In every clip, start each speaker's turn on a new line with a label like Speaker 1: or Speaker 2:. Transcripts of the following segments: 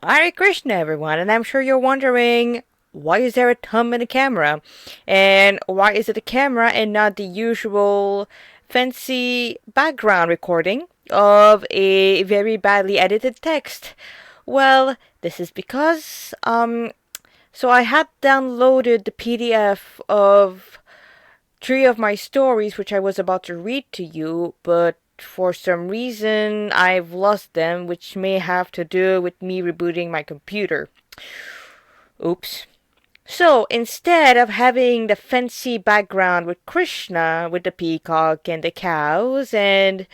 Speaker 1: Hare Krishna, everyone, and I'm sure you're wondering why is there a thumb in a camera? And why is it a camera and not the usual fancy background recording of a very badly edited text? Well, this is because, so I had downloaded the PDF of three of my stories which I was about to read to you, but for some reason I've lost them, which may have to do with me rebooting my computer. Oops. So instead of having the fancy background with Krishna, with the peacock and the cows, and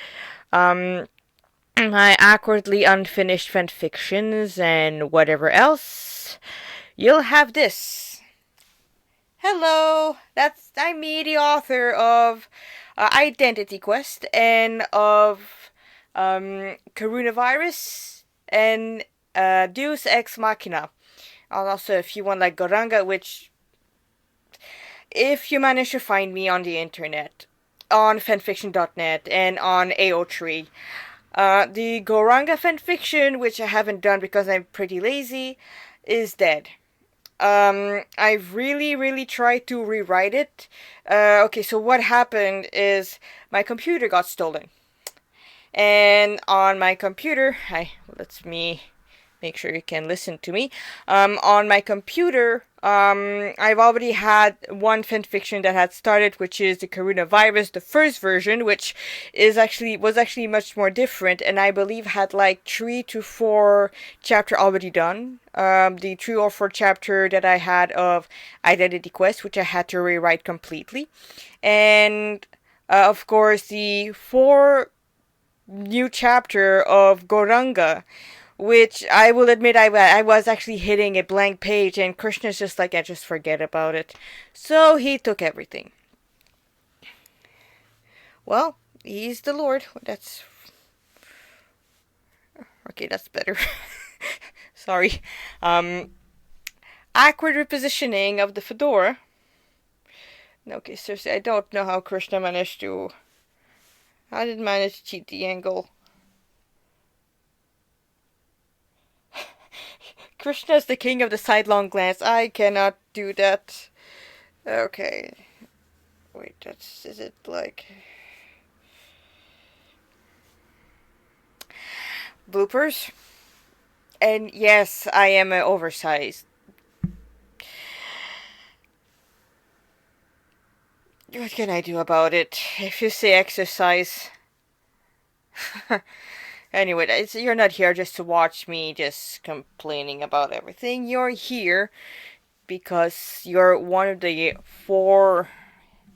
Speaker 1: um, my awkwardly unfinished fanfictions and whatever else, you'll have this. Hello, I'm me, the author of Identity Quest and of Coronavirus and Deus Ex Machina. And also, if you want like Gauranga, which if you manage to find me on the internet, on fanfiction.net and on AO3, the Gauranga fanfiction, which I haven't done because I'm pretty lazy, is dead. I've really tried to rewrite it. Okay, so what happened is my computer got stolen. And on my computer, let me make sure you can listen to me. On my computer, I've already had one fanfiction that had started, which is the coronavirus, the first version, which was actually much more different, and I believe had like 3 to 4 chapter already done. The 3 or 4 chapter that I had of Identity Quest, which I had to rewrite completely, and of course the 4 new chapter of Gauranga, which I will admit I was actually hitting a blank page, and Krishna's just like, I just forget about it. So he took everything. Well, he's the Lord. That's... Okay, that's better. Sorry. Awkward repositioning of the fedora. Okay, seriously, I don't know how Krishna managed to... How did manage to cheat the angle? Krishna's the king of the sidelong glance. I cannot do that. Okay. Wait, is it like... Bloopers? And yes, I am oversized. What can I do about it? If you say exercise... Anyway, you're not here just to watch me just complaining about everything. You're here because you're one of the 4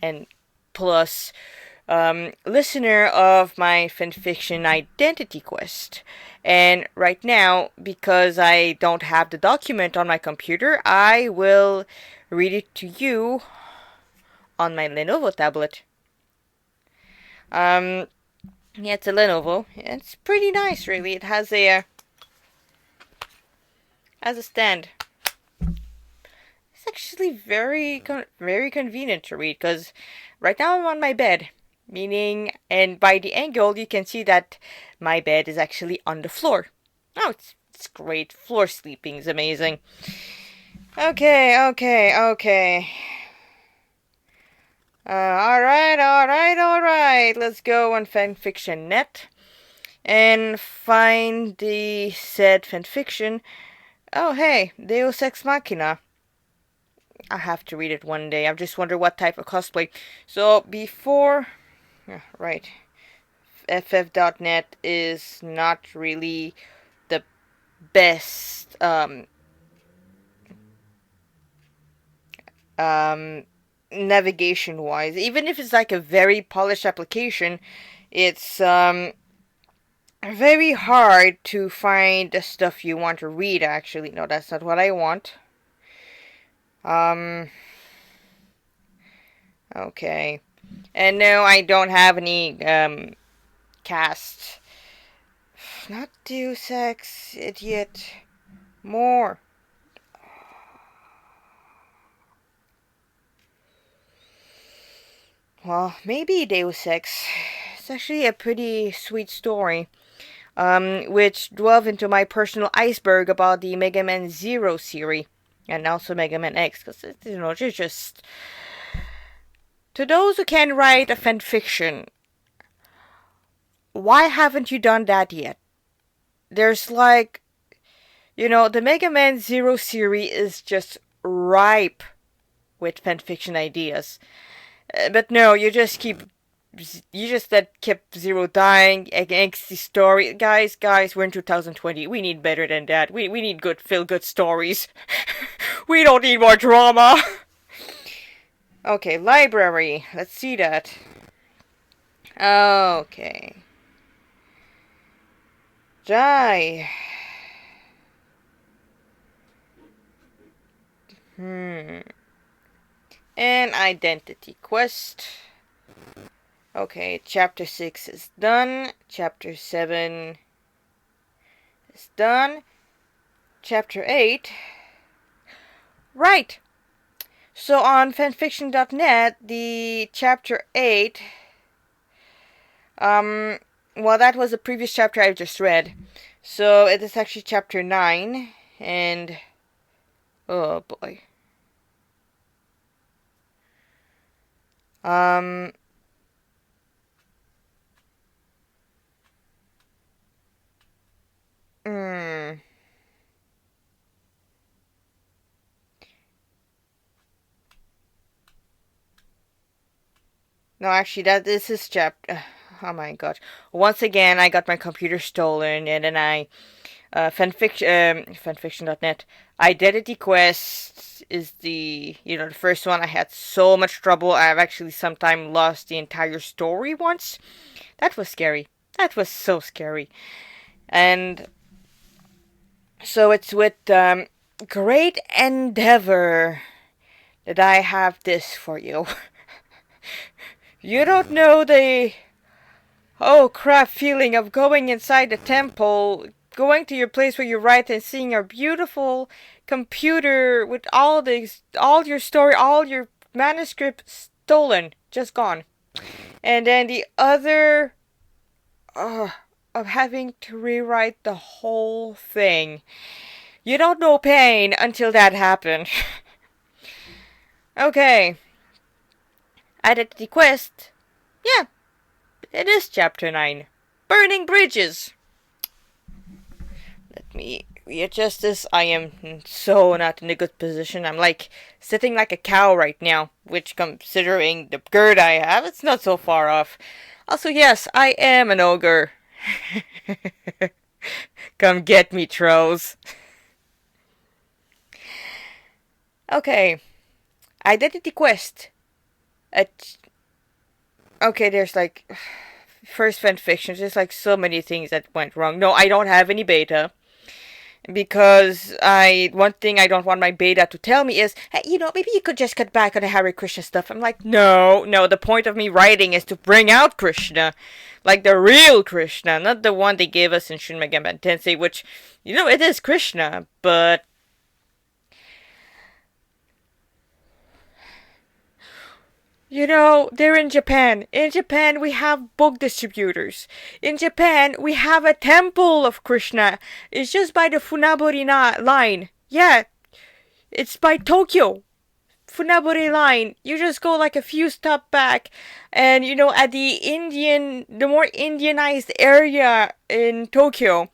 Speaker 1: and plus listener of my fanfiction Identity Quest. And right now, because I don't have the document on my computer, I will read it to you on my Lenovo tablet. Yeah, it's a Lenovo. It's pretty nice, really. It has a stand. It's actually very convenient to read because right now I'm on my bed, meaning, and by the angle you can see that my bed is actually on the floor. Oh, it's great. Floor sleeping is amazing. Okay. Alright. Let's go on fanfiction.net and find the said fanfiction. Oh, hey, Deus Ex Machina. I have to read it one day. I just wonder what type of cosplay. So, before... right. FF.net is not really the best, navigation wise. Even if it's like a very polished application, it's very hard to find the stuff you want to read. Actually, no, that's not what I want. Okay, and no, I don't have any cast. Not Deus Ex, idiot. More. Well, maybe Deus Ex. It's actually a pretty sweet story. which delve into my personal iceberg about the Mega Man Zero series, and also Mega Man X, because, it's just... To those who can write a fanfiction, why haven't you done that yet? There's like, the Mega Man Zero series is just ripe with fanfiction ideas. But no, you just kept Zero dying against the story. Guys, we're in 2020. We need better than that. We need feel-good stories. We don't need more drama. Okay, library. Let's see that. Okay. Die. An identity quest. Okay, chapter 6 is done. Chapter 7 is done. Chapter 8. Right. So on fanfiction.net, the chapter 8, well, that was the previous chapter I just read. So it is actually chapter 9, and, oh boy. No, actually, this is chapter... Oh my god. Once again, I got my computer stolen, and then fanfiction.net. Identity Quest is the first one. I had so much trouble. I've actually sometime lost the entire story once. That was scary. That was so scary. And so it's with great endeavor that I have this for you. You don't know the crap feeling of going inside the temple, going to your place where you write and seeing your beautiful computer with all your story, all your manuscript stolen, just gone. And then the other of having to rewrite the whole thing. You don't know pain until that happened. Okay. Identity quest. Yeah. It is chapter 9. Burning bridges. Let me readjust this. I am so not in a good position. I'm like sitting like a cow right now, which considering the gird I have, it's not so far off. Also, yes, I am an ogre. Come get me, trolls. Okay. Identity quest. Okay, there's like... First fanfiction, there's like so many things that went wrong. No, I don't have any beta. Because one thing I don't want my beta to tell me is, hey, maybe you could just cut back on the Hare Krishna stuff. I'm like, no, the point of me writing is to bring out Krishna. Like the real Krishna, not the one they gave us in Shin Megami Tensei, which, it is Krishna, but... they're in Japan. In Japan, we have book distributors. In Japan, we have a temple of Krishna. It's just by the Funaburi line. Yeah, it's by Tokyo. Funaburi line. You just go like a few stops back. And, at the more Indianized area in Tokyo,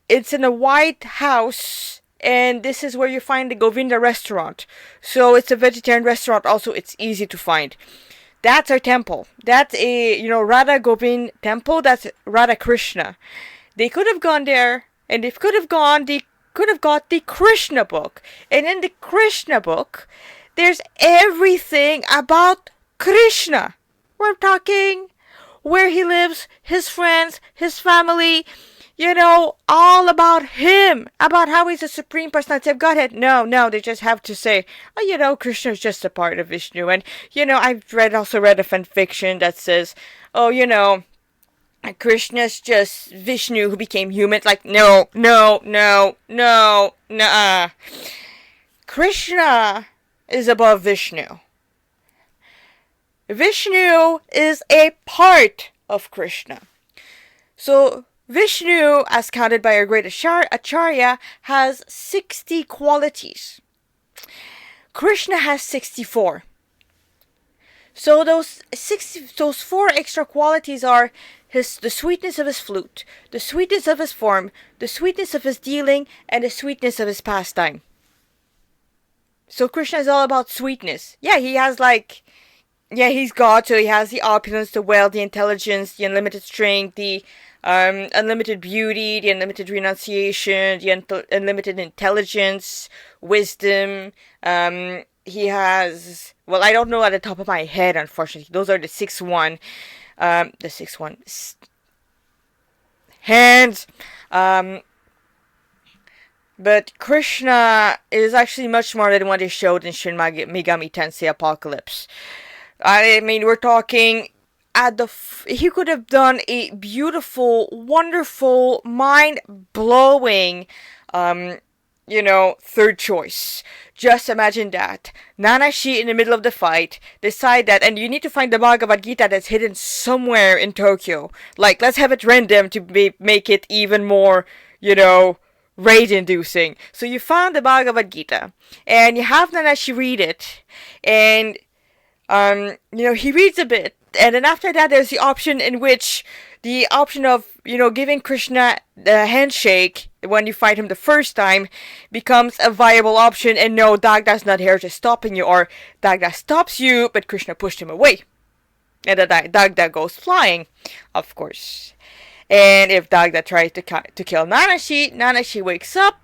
Speaker 1: it's in a white house. And this is where you find the Govinda restaurant. So it's a vegetarian restaurant. Also, it's easy to find. That's our temple. That's a, Radha Govind temple. That's Radha Krishna. They could have gone there. And if they could have got the Krishna book. And in the Krishna book, there's everything about Krishna. We're talking where he lives, his friends, his family... all about him, about how he's a supreme personality of Godhead. No, they just have to say, Krishna is just a part of Vishnu. And, I've also read a fanfiction that says, Krishna's just Vishnu who became human. Like, no. Krishna is above Vishnu. Vishnu is a part of Krishna. So, Vishnu, as counted by our great Acharya, has 60 qualities. Krishna has 64. So those 4 extra qualities are the sweetness of his flute, the sweetness of his form, the sweetness of his dealing, and the sweetness of his pastime. So Krishna is all about sweetness. Yeah, he's God, so he has the opulence, the wealth, the intelligence, the unlimited strength, the unlimited beauty, the unlimited renunciation, the unlimited intelligence, wisdom. He has, well, I don't know at the top of my head, unfortunately. Those are the 6-1. Hands. But Krishna is actually much more than what is showed in Shin Megami Tensei Apocalypse. I mean, we're talking he could have done a beautiful, wonderful, mind-blowing, third choice. Just imagine that. Nanashi, in the middle of the fight, decide that, and you need to find the Bhagavad Gita that's hidden somewhere in Tokyo. Like, let's have it random to make it even more, rage-inducing. So you found the Bhagavad Gita, and you have Nanashi read it, and, he reads a bit, and then after that there's the option of, giving Krishna the handshake when you fight him the first time becomes a viable option, and no, Dagda's not here just stopping you, or Dagda stops you, but Krishna pushed him away. And then Dagda goes flying, of course. And if Dagda tries to kill Nanashi wakes up,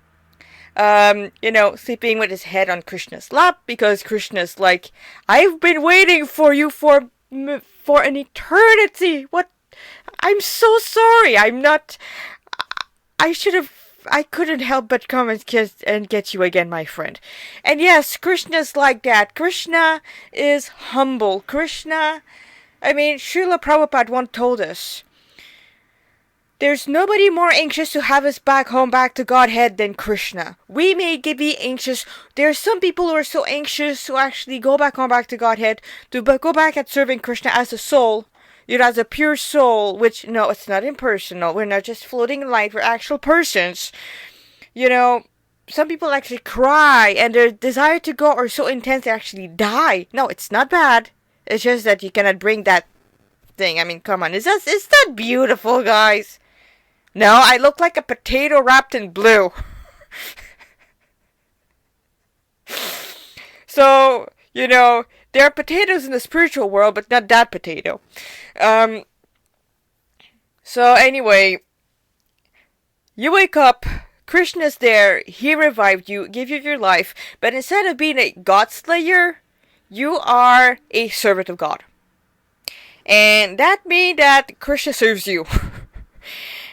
Speaker 1: sleeping with his head on Krishna's lap, because Krishna's like, I've been waiting for you for an eternity. What? I'm so sorry. I couldn't help but come and get you again, my friend. And yes, Krishna's like that. Krishna is humble. Srila Prabhupada once told us, there's nobody more anxious to have us back to Godhead than Krishna. We may be anxious. There are some people who are so anxious to actually go back to Godhead, to go back at serving Krishna as a soul, as a pure soul, which, no, it's not impersonal. We're not just floating in light. We're actual persons. Some people actually cry, and their desire to go are so intense they actually die. No, it's not bad. It's just that you cannot bring that thing. I mean, come on. Is that beautiful, guys? No, I look like a potato wrapped in blue. So, there are potatoes in the spiritual world, but not that potato. So anyway, you wake up, Krishna's there, he revived you, gave you your life, but instead of being a God slayer, you are a servant of God. And that means that Krishna serves you.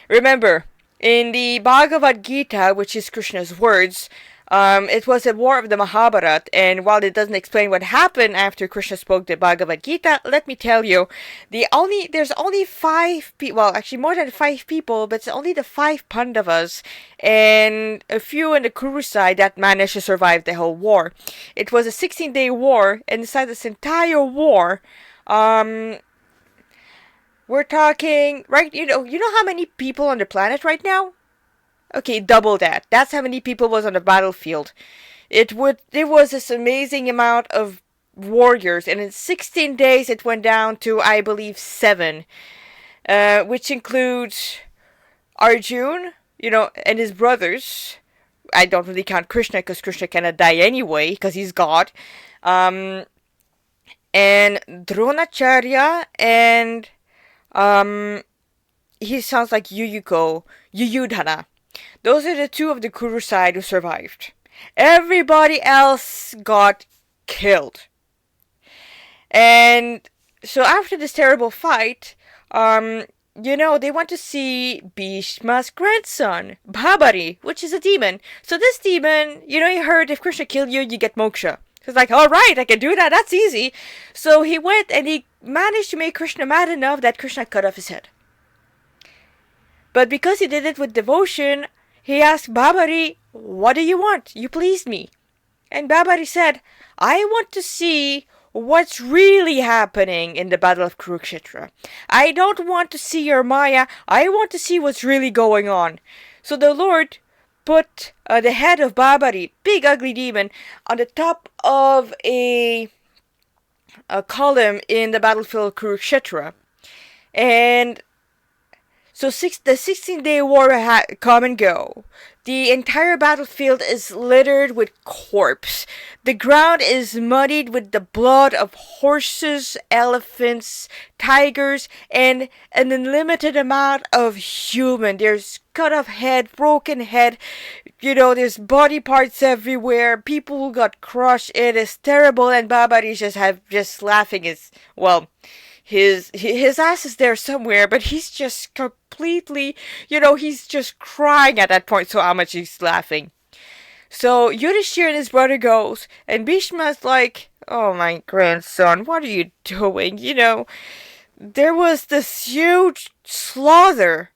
Speaker 1: Remember, in the Bhagavad Gita, which is Krishna's words, it was a war of the Mahabharata, and while it doesn't explain what happened after Krishna spoke the Bhagavad Gita, let me tell you, there's only 5 people, well, actually more than 5 people, but it's only the 5 Pandavas and a few in the Kuru side that managed to survive the whole war. It was a 16-day war, and inside this entire war, we're talking, right, you know how many people on the planet right now? Okay, double that. That's how many people was on the battlefield. There was this amazing amount of warriors, and in 16 days it went down to, I believe, 7. Which includes Arjun, and his brothers. I don't really count Krishna, because Krishna cannot die anyway, because he's God. And Dronacharya, and he sounds like Yuyudhana. Those are the 2 of the Kuru side who survived. Everybody else got killed. And so after this terrible fight, they went to see Bhishma's grandson, Bhabari, which is a demon. So this demon, you heard if Krishna killed you, you get moksha. He's like, alright, I can do that, that's easy. So he went and he managed to make Krishna mad enough that Krishna cut off his head. But because he did it with devotion, he asked Bhabari, what do you want? You pleased me. And Bhabari said, I want to see what's really happening in the Battle of Kurukshetra. I don't want to see your Maya, I want to see what's really going on. So the Lord put the head of Babari, big ugly demon, on the top of a column in the battlefield of Kurukshetra. And so the 16-day war come and go. The entire battlefield is littered with corpse. The ground is muddied with the blood of horses, elephants, tigers, and an unlimited amount of human. There's cut off head, broken head, there's body parts everywhere, people who got crushed. It is terrible, and Babari just laughing his ass is there somewhere, but he's just completely, he's just crying at that point, so how much he's laughing. So Yudhishthira and his brother goes, and Bhishma's like, oh my grandson, what are you doing? There was this huge slaughter,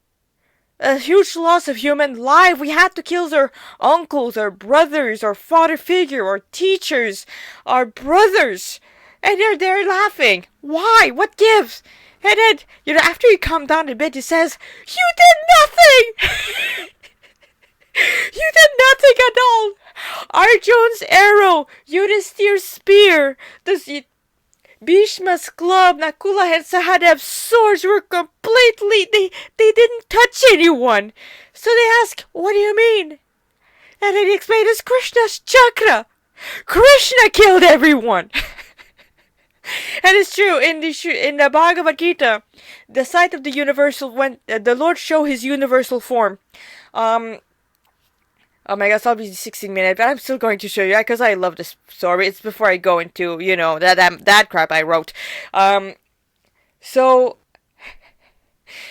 Speaker 1: a huge loss of human life. We had to kill our uncles, our brothers, our father figure, our teachers, our brothers. And they're there laughing. Why? What gives? And then, after he calmed down a bit, he says, you did nothing! You did nothing at all! Arjun's arrow, Yudhishthir's spear, Bhishma's club, Nakula and Sahadev's swords were completely, they didn't touch anyone. So they ask, what do you mean? And then he explained, it's Krishna's chakra. Krishna killed everyone. And it's true, in the Bhagavad Gita, the sight of the universal, when the Lord showed his universal form, oh my gosh, I'll be 16 minutes, but I'm still going to show you, because I love this story. It's before I go into, that crap I wrote. So,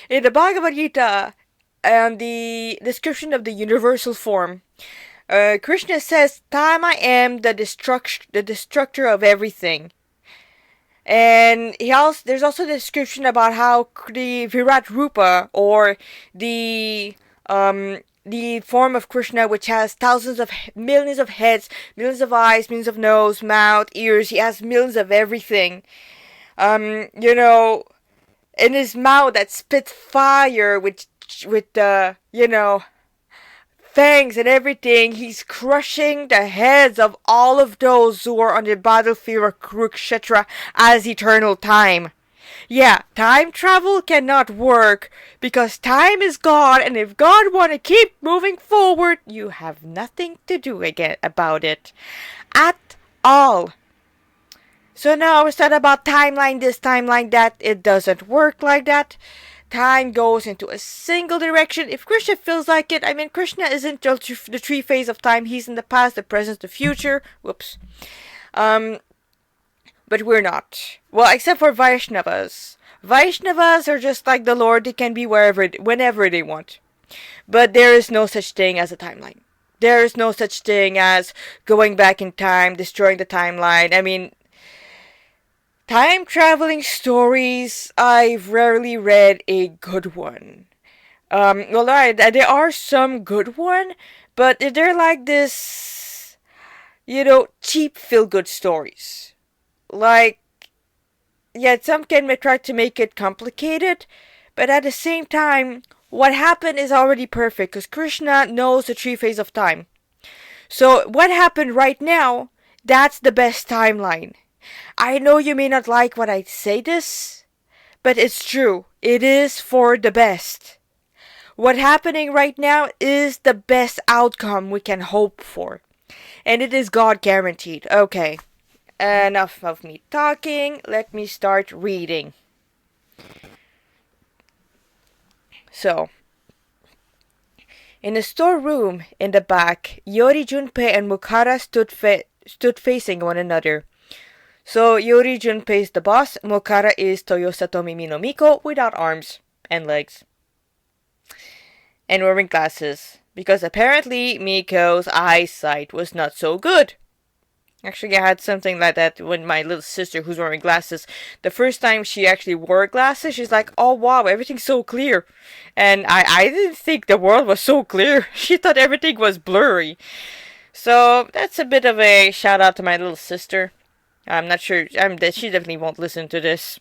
Speaker 1: in the Bhagavad Gita, and the description of the universal form, Krishna says, time I am the destructor of everything. And there's also the description about how the Virat Rupa, or the form of Krishna, which has millions of heads, millions of eyes, millions of nose, mouth, ears, he has millions of everything. In his mouth that spits fire with fangs and everything, he's crushing the heads of all of those who are on the battlefield of Kurukshetra as eternal time. Yeah, time travel cannot work because time is God, and if God want to keep moving forward, you have nothing to do about it at all. So now it's not about timeline this, timeline that. It doesn't work like that. Time goes into a single direction. If Krishna feels like it, Krishna isn't just the three phases of time. He's in the past, the present, the future. Whoops. But we're not. Well, except for Vaishnavas. Vaishnavas are just like the Lord. They can be whenever they want. But there is no such thing as a timeline. There is no such thing as going back in time, destroying the timeline. Time traveling stories, I've rarely read a good one. There are some good one, but they're like this, cheap feel-good stories. Some can try to make it complicated, but at the same time, what happened is already perfect, because Krishna knows the three phases of time. So, what happened right now, that's the best timeline. I know you may not like when I say this, but it's true. It is for the best. What's happening right now is the best outcome we can hope for. And it is God guaranteed. Okay, enough of me talking. Let me start reading. So, in the storeroom in the back, Yori, Junpei, and Mukhara stood facing one another. So Yori Junpei is the boss, Mukhara is Toyosatomi Mino Miko without arms and legs. And wearing glasses, because apparently Miko's eyesight was not so good. Actually, I had something like that when my little sister, who's wearing glasses, the first time she actually wore glasses, she's like, oh wow, everything's so clear. And I didn't think the world was so clear. She thought everything was blurry. So that's a bit of a shout out to my little sister. I'm not sure. She definitely won't listen to this.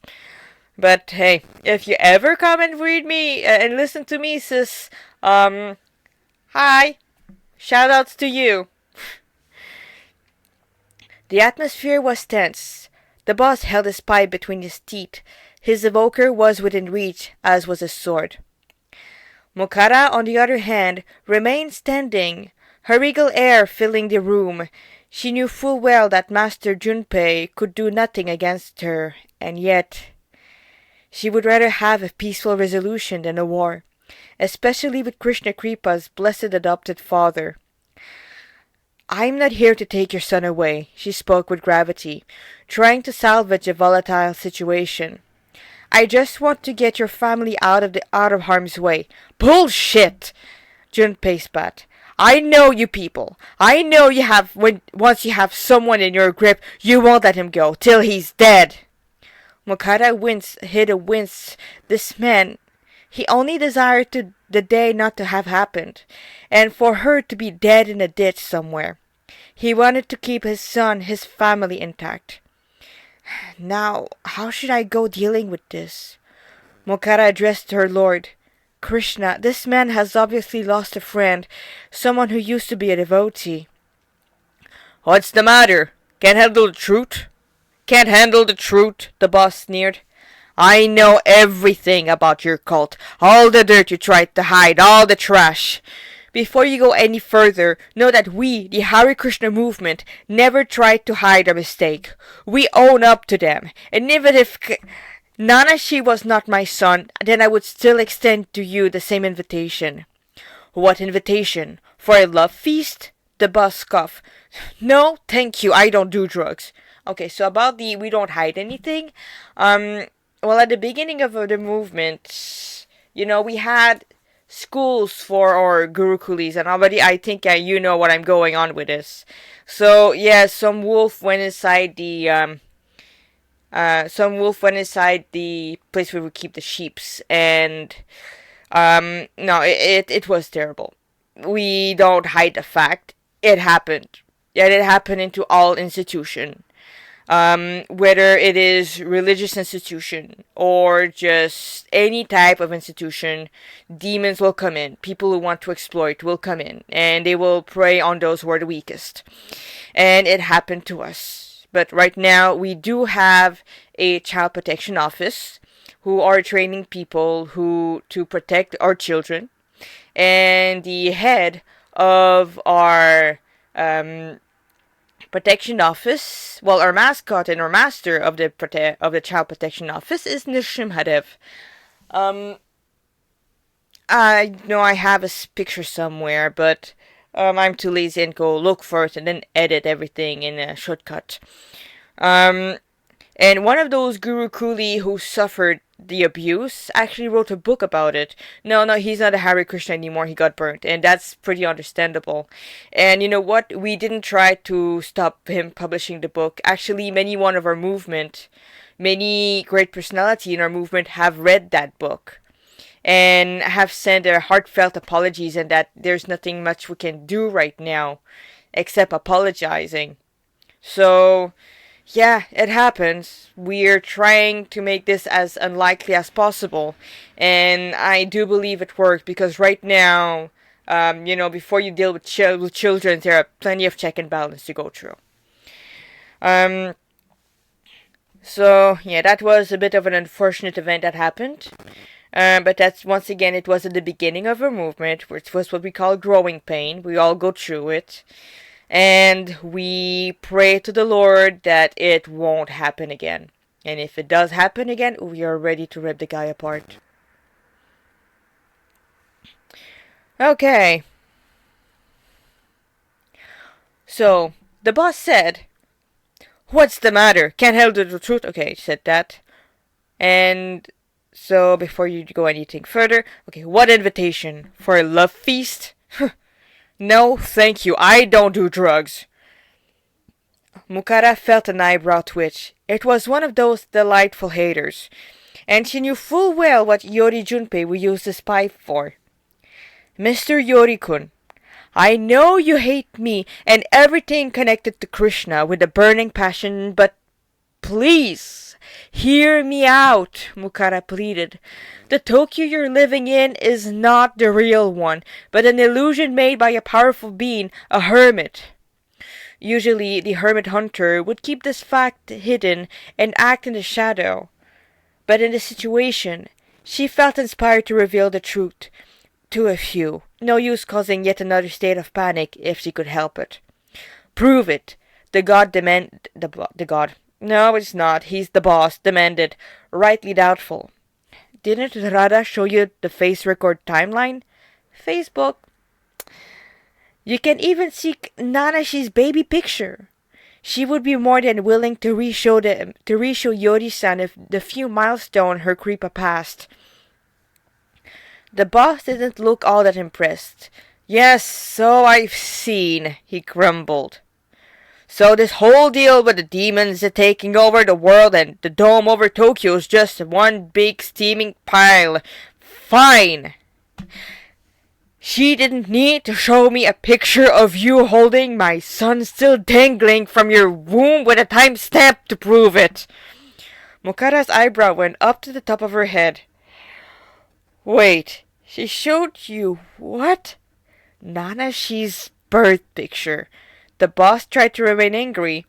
Speaker 1: But hey, if you ever come and read me and listen to me, sis, hi. Shoutouts to you. The atmosphere was tense. The boss held his pipe between his teeth. His evoker was within reach, as was his sword. Mokara, on the other hand, remained standing, her regal air filling the room. She knew full well that Master Junpei could do nothing against her, and yet she would rather have a peaceful resolution than a war, especially with Krishna Kripa's blessed adopted father. "I'm not here to take your son away," she spoke with gravity, trying to salvage a volatile situation. "I just want to get your family out of harm's way." "Bullshit!" Junpei spat. "I know you people. I know you have once you have someone in your grip, you won't let him go till he's dead." Mokara hid a wince. This man, he only desired the day not to have happened, and for her to be dead in a ditch somewhere. He wanted to keep his son, his family intact. Now, how should I go dealing with this? Mokara addressed her lord. "Krishna, this man has obviously lost a friend, someone who used to be a devotee." "What's the matter? Can't handle the truth?" "Can't handle the truth," the boss sneered. "I know everything about your cult, all the dirt you tried to hide, all the trash. Before you go any further, know that we, the Hare Krishna movement, never tried to hide our mistake. We own up to them, and even if Nanashi was not my son, then I would still extend to you the same invitation." "What invitation? For a love feast?" The boss scoffed. "No, thank you, I don't do drugs." Okay, so about the we don't hide anything. Well, at the beginning of the movement, we had schools for our gurukulis, and already I think you know what I'm going on with this. So yeah, some wolf went inside the place where we keep the sheeps, and no, it was terrible. We don't hide the fact. It happened. Yeah, it happened into all institution. Whether it is religious institution or just any type of institution, demons will come in. People who want to exploit will come in, and they will prey on those who are the weakest. And it happened to us. But right now, we do have a child protection office who are training people to protect our children. And the head of our protection office, well, our mascot and our master of the child protection office is Nishimhadev. I know I have a picture somewhere, but I'm too lazy and go look for it and then edit everything in a shortcut. And one of those Guru Kuli who suffered the abuse actually wrote a book about it. No, he's not a Hare Krishna anymore. He got burnt, and that's pretty understandable. And you know what? We didn't try to stop him publishing the book. Actually, many great personality in our movement have read that book and have sent their heartfelt apologies, and that there's nothing much we can do right now except apologizing. So yeah, it happens. We're trying to make this as unlikely as possible, and I do believe it works, because right now, before you deal with children, there are plenty of check and balance to go through. So yeah, that was a bit of an unfortunate event that happened. But that's, once again, it was at the beginning of our movement, which was what we call growing pain. We all go through it. And we pray to the Lord that it won't happen again. And if it does happen again, we are ready to rip the guy apart. Okay. So, the boss said, "What's the matter? Can't handle the truth?" Okay, said that. And so, before you go anything further, okay, what invitation? For a love feast? "No, thank you. I don't do drugs." Mukara felt an eyebrow twitch. It was one of those delightful haters, and she knew full well what Yori Junpei would use this pipe for. "Mr. Yori-kun, I know you hate me and everything connected to Krishna with a burning passion, but please, hear me out, Mukara pleaded. The Tokyo you're living in is not the real one, but an illusion made by a powerful being, a hermit. Usually, the hermit hunter would keep this fact hidden and act in the shadow. But in this situation, she felt inspired to reveal the truth to a few. No use causing yet another state of panic if she could help it. Prove it. The god. No, it's not. He's the boss. Demanded. Rightly doubtful. Didn't Radha show you the face record timeline? Facebook. You can even see Nanashi's baby picture. She would be more than willing to reshow Yori-san if the few milestones her creepa passed. The boss didn't look all that impressed. Yes, so I've seen, he grumbled. So this whole deal with the demons taking over the world and the dome over Tokyo is just one big steaming pile. Fine. She didn't need to show me a picture of you holding my son still dangling from your womb with a timestamp to prove it. Mokara's eyebrow went up to the top of her head. Wait, she showed you what? Nanashi's birth picture. The boss tried to remain angry,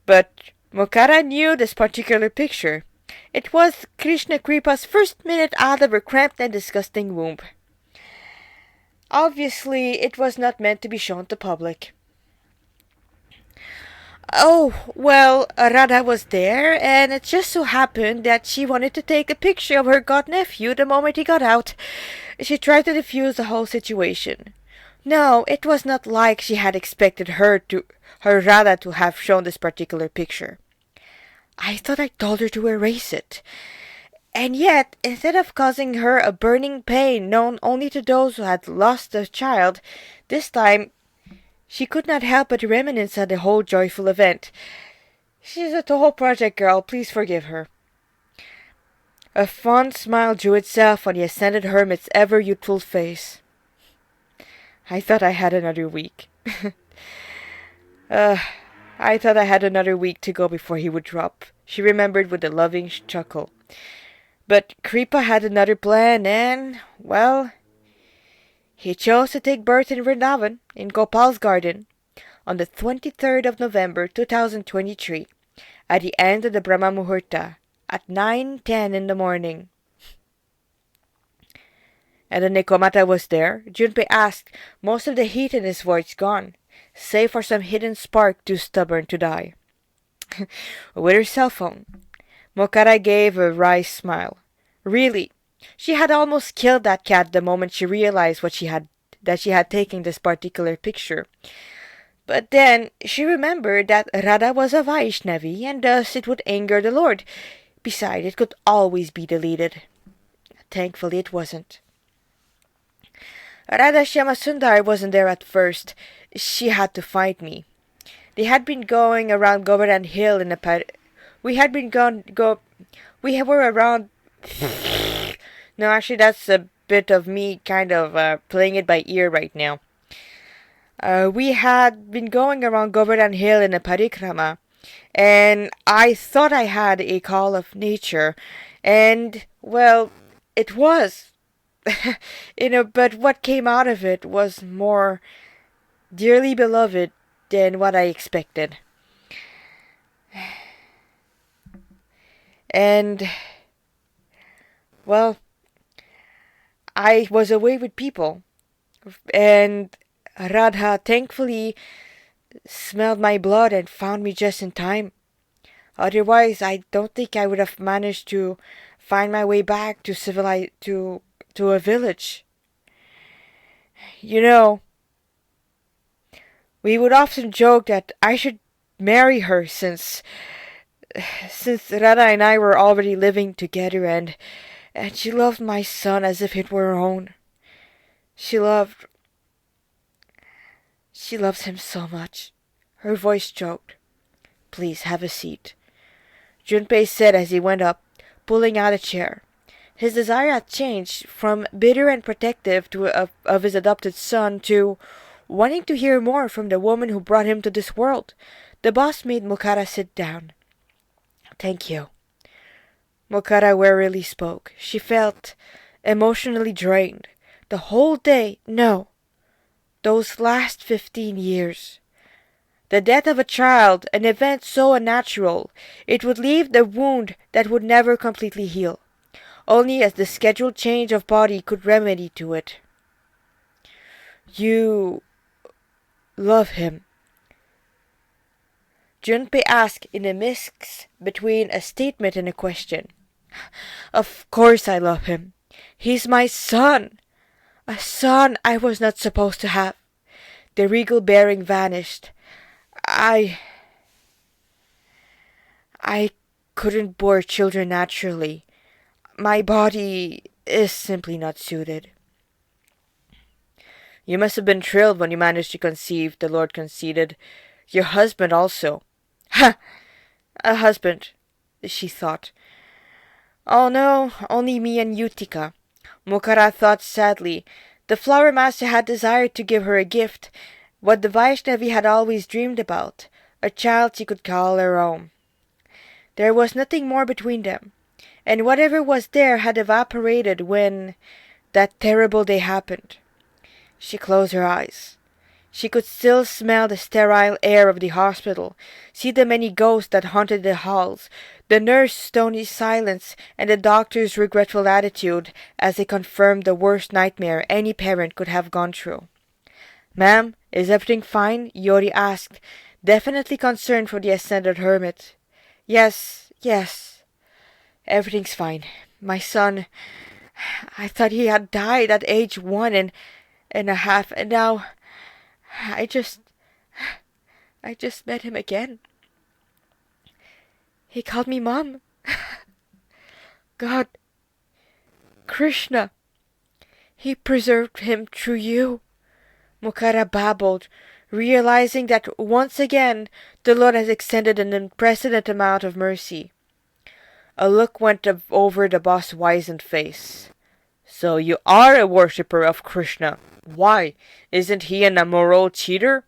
Speaker 1: but Mokara knew this particular picture. It was Krishna Kripa's first minute out of her cramped and disgusting womb. Obviously, it was not meant to be shown to public. Oh, well, Radha was there, and it just so happened that she wanted to take a picture of her godnephew the moment he got out. She tried to defuse the whole situation. No, it was not like she had expected her Radha to have shown this particular picture. I thought I told her to erase it. And yet, instead of causing her a burning pain known only to those who had lost a child, this time she could not help but reminisce on the whole joyful event. She's a Toho Project girl, please forgive her. A fond smile drew itself on the ascended hermit's ever-youthful face. I thought I had another week. I thought I had another week to go before he would drop, she remembered with a loving chuckle. But Kripa had another plan and, well, he chose to take birth in Vrindavan, in Gopal's garden, on the 23rd of November 2023, at the end of the Brahma Muhurta, at 9:10 in the morning. And the Nekomata was there? Junpei asked, most of the heat in his voice gone, save for some hidden spark too stubborn to die. With her cell phone. Mokara gave a wry smile. Really, she had almost killed that cat the moment she realized that she had taken this particular picture. But then she remembered that Radha was a Vaishnavi, and thus it would anger the Lord. Besides, it could always be deleted. Thankfully, it wasn't. Radha Shyamasundar wasn't there at first. She had to find me. They had been going around Govardhan Hill in a We were around. No, actually, that's a bit of me kind of playing it by ear right now. We had been going around Govardhan Hill in a parikrama, and I thought I had a call of nature, and, well, it was. But what came out of it was more dearly beloved than what I expected. And, well, I was away with people, and Radha thankfully smelled my blood and found me just in time. Otherwise, I don't think I would have managed to find my way back to to a village. You know, we would often joke that I should marry her since Radha and I were already living together, and she loved my son as if it were her own. She loves him so much. Her voice choked. Please have a seat, Junpei said as he went up, pulling out a chair. His desire had changed from bitter and protective of his adopted son to wanting to hear more from the woman who brought him to this world. The boss made Mokara sit down. Thank you. Mokara wearily spoke. She felt emotionally drained. The whole day, no. Those last 15 years. The death of a child, an event so unnatural, it would leave the wound that would never completely heal. Only as the scheduled change of body could remedy to it. You love him? Junpei asked in a mix between a statement and a question. Of course I love him. He's my son. A son I was not supposed to have. The regal bearing vanished. I couldn't bore children naturally. My body is simply not suited. You must have been thrilled when you managed to conceive, the Lord conceded. Your husband also. Ha! A husband, she thought. Oh no, only me and Utica. Mokara thought sadly. The flower master had desired to give her a gift, what the Vaishnavi had always dreamed about, a child she could call her own. There was nothing more between them, and whatever was there had evaporated when that terrible day happened. She closed her eyes. She could still smell the sterile air of the hospital, see the many ghosts that haunted the halls, the nurse's stony silence, and the doctor's regretful attitude as they confirmed the worst nightmare any parent could have gone through. Ma'am, is everything fine? Yori asked, definitely concerned for the ascended hermit. Yes. Everything's fine. My son, I thought he had died at age 1.5, and now I just met him again. He called me Mom. God, Krishna, he preserved him through you. Mokara babbled, realizing that once again the Lord has extended an unprecedented amount of mercy. A look went over the boss's wizened face. So you are a worshipper of Krishna. Why? Isn't he an immoral cheater?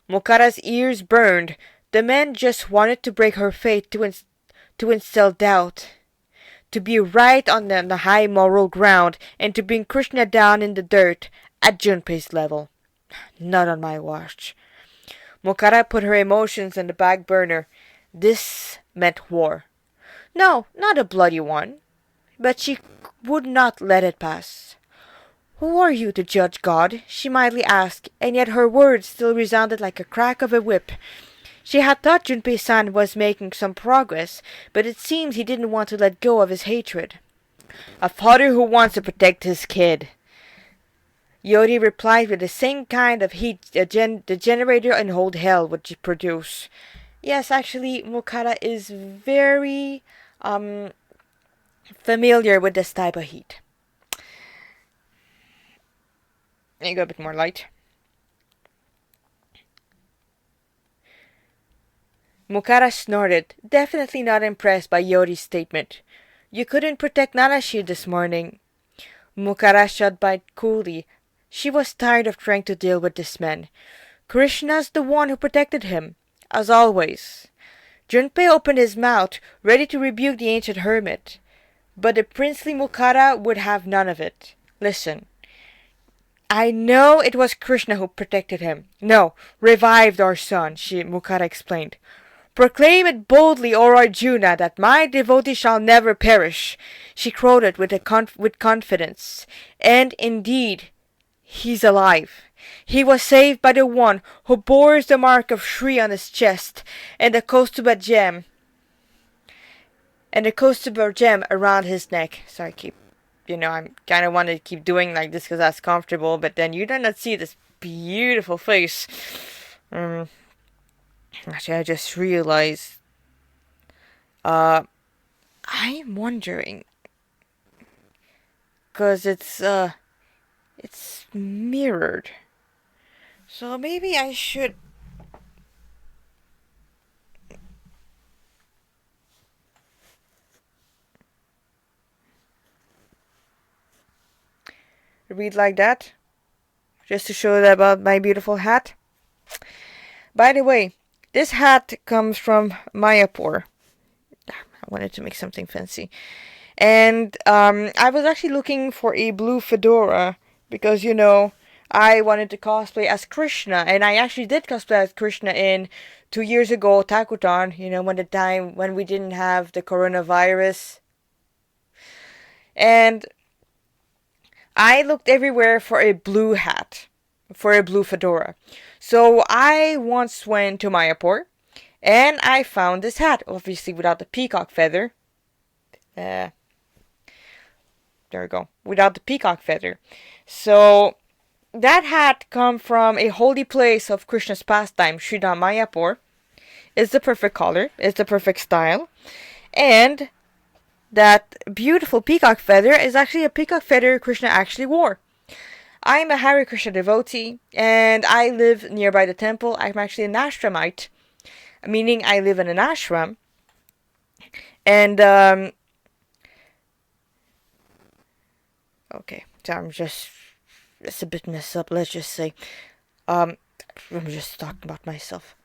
Speaker 1: Mokara's ears burned. The man just wanted to break her faith to instill doubt. To be right on the high moral ground and to bring Krishna down in the dirt at Junpei's level. Not on my watch. Mokara put her emotions on the back burner. This meant war. No, not a bloody one. But she would not let it pass. Who are you to judge God? She mildly asked, and yet her words still resounded like a crack of a whip. She had thought Junpei-san was making some progress, but it seems he didn't want to let go of his hatred. A father who wants to protect his kid. Yori replied with the same kind of heat the generator in Old Hell would produce. Yes, actually, Mokara is very familiar with this type of heat. There you go, a bit more light. Mokara snorted, definitely not impressed by Yori's statement. You couldn't protect Nanashi this morning. Mokara shut by coolly. She was tired of trying to deal with this man. Krishna's the one who protected him, as always. Junpei opened his mouth, ready to rebuke the ancient hermit. But the princely Mokara would have none of it. Listen. I know it was Krishna who protected him. No, revived our son, Mokara explained. Proclaim it boldly, O Arjuna, that my devotee shall never perish, she quoted with confidence. And indeed, he's alive. He was saved by the one who bore the mark of Shri on his chest, and the Kaustuba gem around his neck. Sorry, I'm kind of want to keep doing like this because that's comfortable, but then you do not see this beautiful face. Actually, I just realized, I'm wondering, because it's mirrored, so maybe I should read like that, just to show that about my beautiful hat. By the way, this hat comes from Mayapur. wanted to make something fancy. And I was actually looking for a blue fedora because, I wanted to cosplay as Krishna. And I actually did cosplay as Krishna in 2 years ago, Takuton, when we didn't have the coronavirus. And I looked everywhere for a blue hat, for a blue fedora. So I once went to Mayapur, and I found this hat, obviously without the peacock feather. There we go, without the peacock feather. So that hat come from a holy place of Krishna's pastime, Sridham Mayapur. It's the perfect color, it's the perfect style, and that beautiful peacock feather is actually a peacock feather Krishna actually wore. I'm a Hare Krishna devotee, and I live nearby the temple. I'm actually an ashramite, meaning I live in an ashram. And, okay, so it's a bit messed up, let's just say. I'm just talking about myself.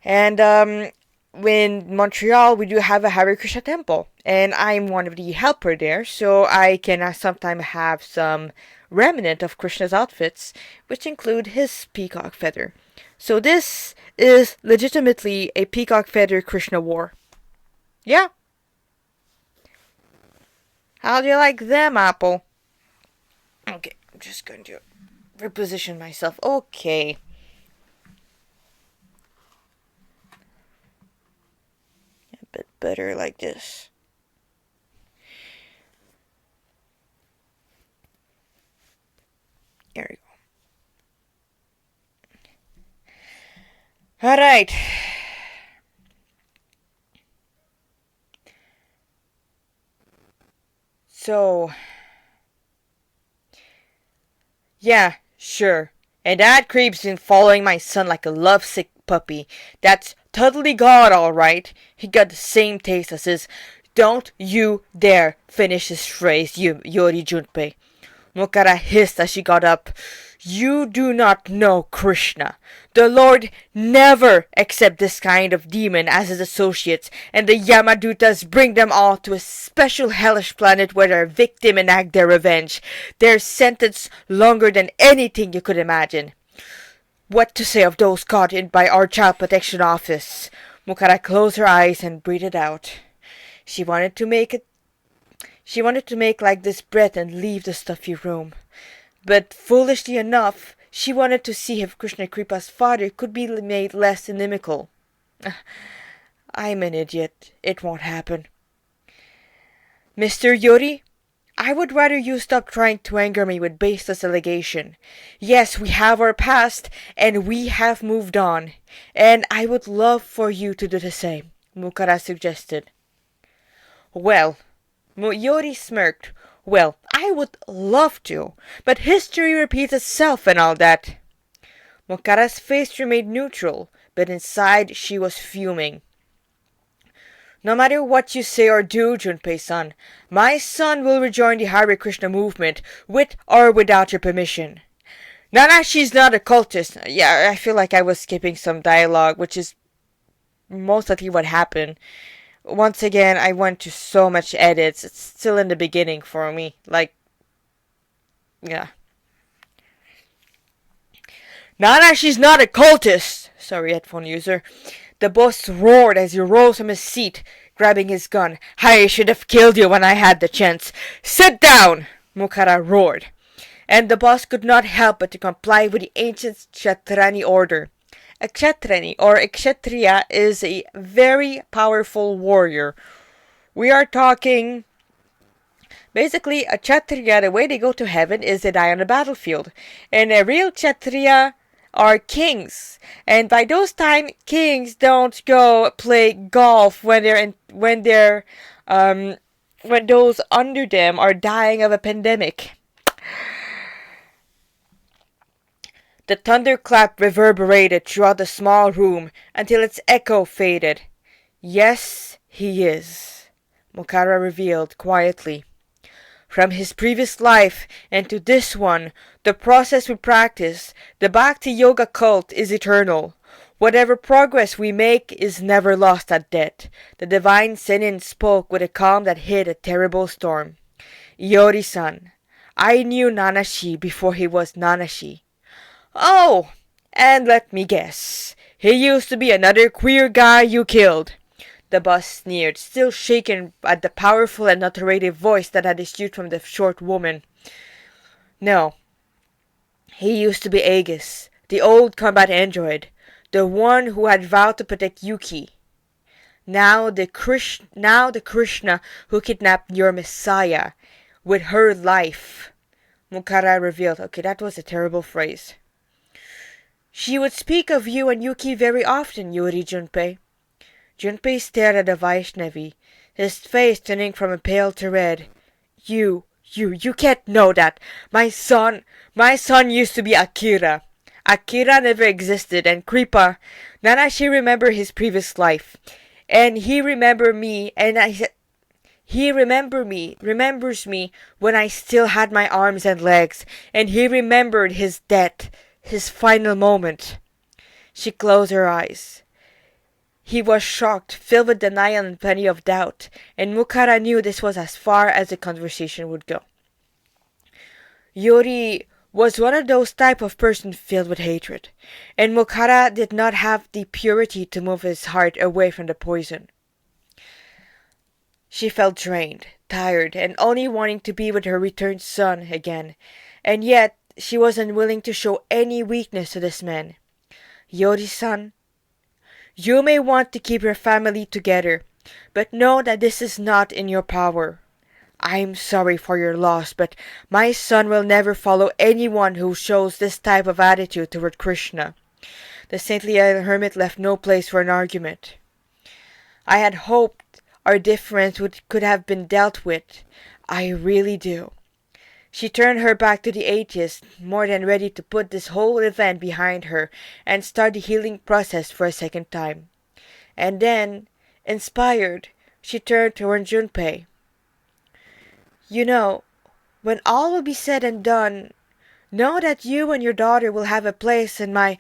Speaker 1: And, in Montreal, we do have a Hare Krishna temple, and I'm one of the helper there, so I can sometimes have some remnant of Krishna's outfits, which include his peacock feather. So this is legitimately a peacock feather Krishna wore. Yeah. How do you like them, Apple? Okay, I'm just going to reposition myself. Okay. Bit better like this. There we go. Alright. So, yeah, sure. And that creep's been following my son like a lovesick puppy. That's totally God, alright. He got the same taste as his. Don't you dare finish his phrase, Yori Junpei. Mokara hissed as she got up. You do not know Krishna. The Lord never accepts this kind of demon as his associates, and the Yamadutas bring them all to a special hellish planet where they victim enact their revenge. Their sentence longer than anything you could imagine. What to say of those caught in by our child protection office? Mukara closed her eyes and breathed out. She wanted to make like this breath and leave the stuffy room. But foolishly enough, she wanted to see if Krishna Kripa's father could be made less inimical. I'm an idiot. It won't happen. Mr. Yori, I would rather you stop trying to anger me with baseless allegation. Yes, we have our past, and we have moved on. And I would love for you to do the same, Mukara suggested. Well, Yori smirked. Well, I would love to, but history repeats itself and all that. Mokara's face remained neutral, but inside she was fuming. No matter what you say or do, Junpei-san, my son will rejoin the Hare Krishna movement, with or without your permission. Nana, she's not a cultist. Yeah, I feel like I was skipping some dialogue, which is most likely what happened. Once again, I went to so much edits. It's still in the beginning for me. Yeah. Nana, she's not a cultist! Sorry, headphone user. The boss roared as he rose from his seat, grabbing his gun. I should have killed you when I had the chance. Sit down! Mukara roared. And the boss could not help but to comply with the ancient Kshatrani order. A Kshatrani, or a Kshatriya, is a very powerful warrior. We are talking... Basically, a Kshatriya, the way they go to heaven is they die on the battlefield. And a real Kshatriya are kings. And by those time, kings don't go play golf when those under them are dying of a pandemic. The thunderclap reverberated throughout the small room until its echo faded. Yes, he is, Mokara revealed quietly. From his previous life and to this one, the process we practice, the Bhakti Yoga cult, is eternal. Whatever progress we make is never lost at death. The divine Senin spoke with a calm that hid a terrible storm. Iori-san, I knew Nanashi before he was Nanashi. Oh, and let me guess. He used to be another queer guy you killed. The boss sneered, still shaken at the powerful and authoritative voice that had issued from the short woman. No. He used to be Aegis, the old combat android, the one who had vowed to protect Yuki. Now the Krishna who kidnapped your Messiah with her life. Mukara revealed. Okay, that was a terrible phrase. She would speak of you and Yuki very often, Yuri Junpei. Junpei stared at the Vaishnavi, his face turning from a pale to red. You can't know that. My son used to be Akira. Akira never existed, and Kripa, Nanashi remembered his previous life. And he remembers me when I still had my arms and legs, and he remembered his death, his final moment. She closed her eyes. He was shocked, filled with denial and plenty of doubt, and Mukara knew this was as far as the conversation would go. Yori was one of those type of person filled with hatred, and Mukara did not have the purity to move his heart away from the poison. She felt drained, tired, and only wanting to be with her returned son again, and yet she was unwilling to show any weakness to this man. Yori-san, you may want to keep your family together, but know that this is not in your power. I'm sorry for your loss, but my son will never follow anyone who shows this type of attitude toward Krishna. The saintly hermit left no place for an argument. I had hoped our difference could have been dealt with. I really do. She turned her back to the atheist, more than ready to put this whole event behind her and start the healing process for a second time. And then, inspired, she turned toward Junpei. You know, when all will be said and done, know that you and your daughter will have a place in my...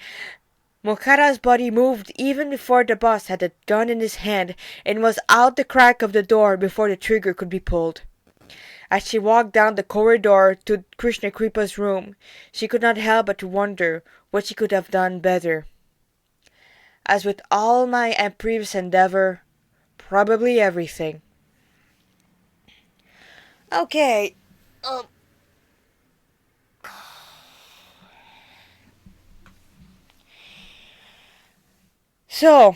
Speaker 1: Mukara's body moved even before the boss had the gun in his hand and was out the crack of the door before the trigger could be pulled. As she walked down the corridor to Krishna Kripa's room, she could not help but to wonder what she could have done better. As with all my previous endeavor, probably everything. Okay. So,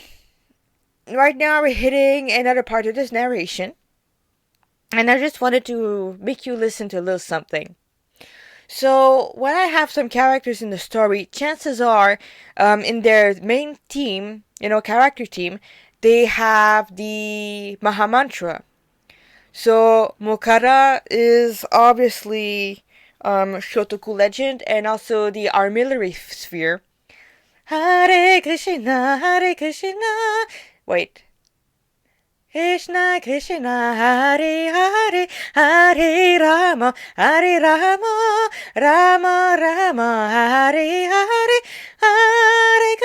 Speaker 1: right now we're hitting another part of this narration. And I just wanted to make you listen to a little something. So, when I have some characters in the story, chances are, in their main team, character team, they have the Mahamantra. So, Mukara is obviously Shotoku legend and also the armillary sphere. Hare Krishna, Hare Krishna. Wait. Krishna, Krishna, Hare Hare, Hare Rama, Hare Rama, Rama Rama, Hare Hare, Hare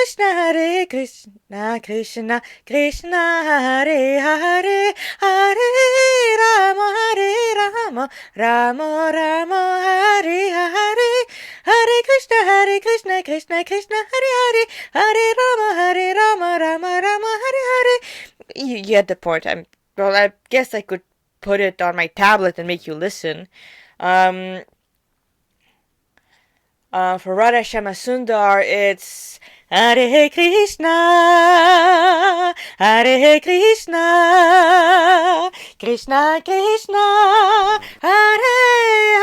Speaker 1: Krishna, Krishna, Krishna, Hare Hare, Hare Rama, Rama Rama, Hare Hare, Hare Krishna, Krishna, Krishna, Hare Hare, Hare Rama, Rama Rama, Hare Hare. You get the point. I guess I could put it on my tablet and make you listen. For Radha Shamasundar, it's Hare Krishna, Hare Krishna, Krishna Krishna, Hare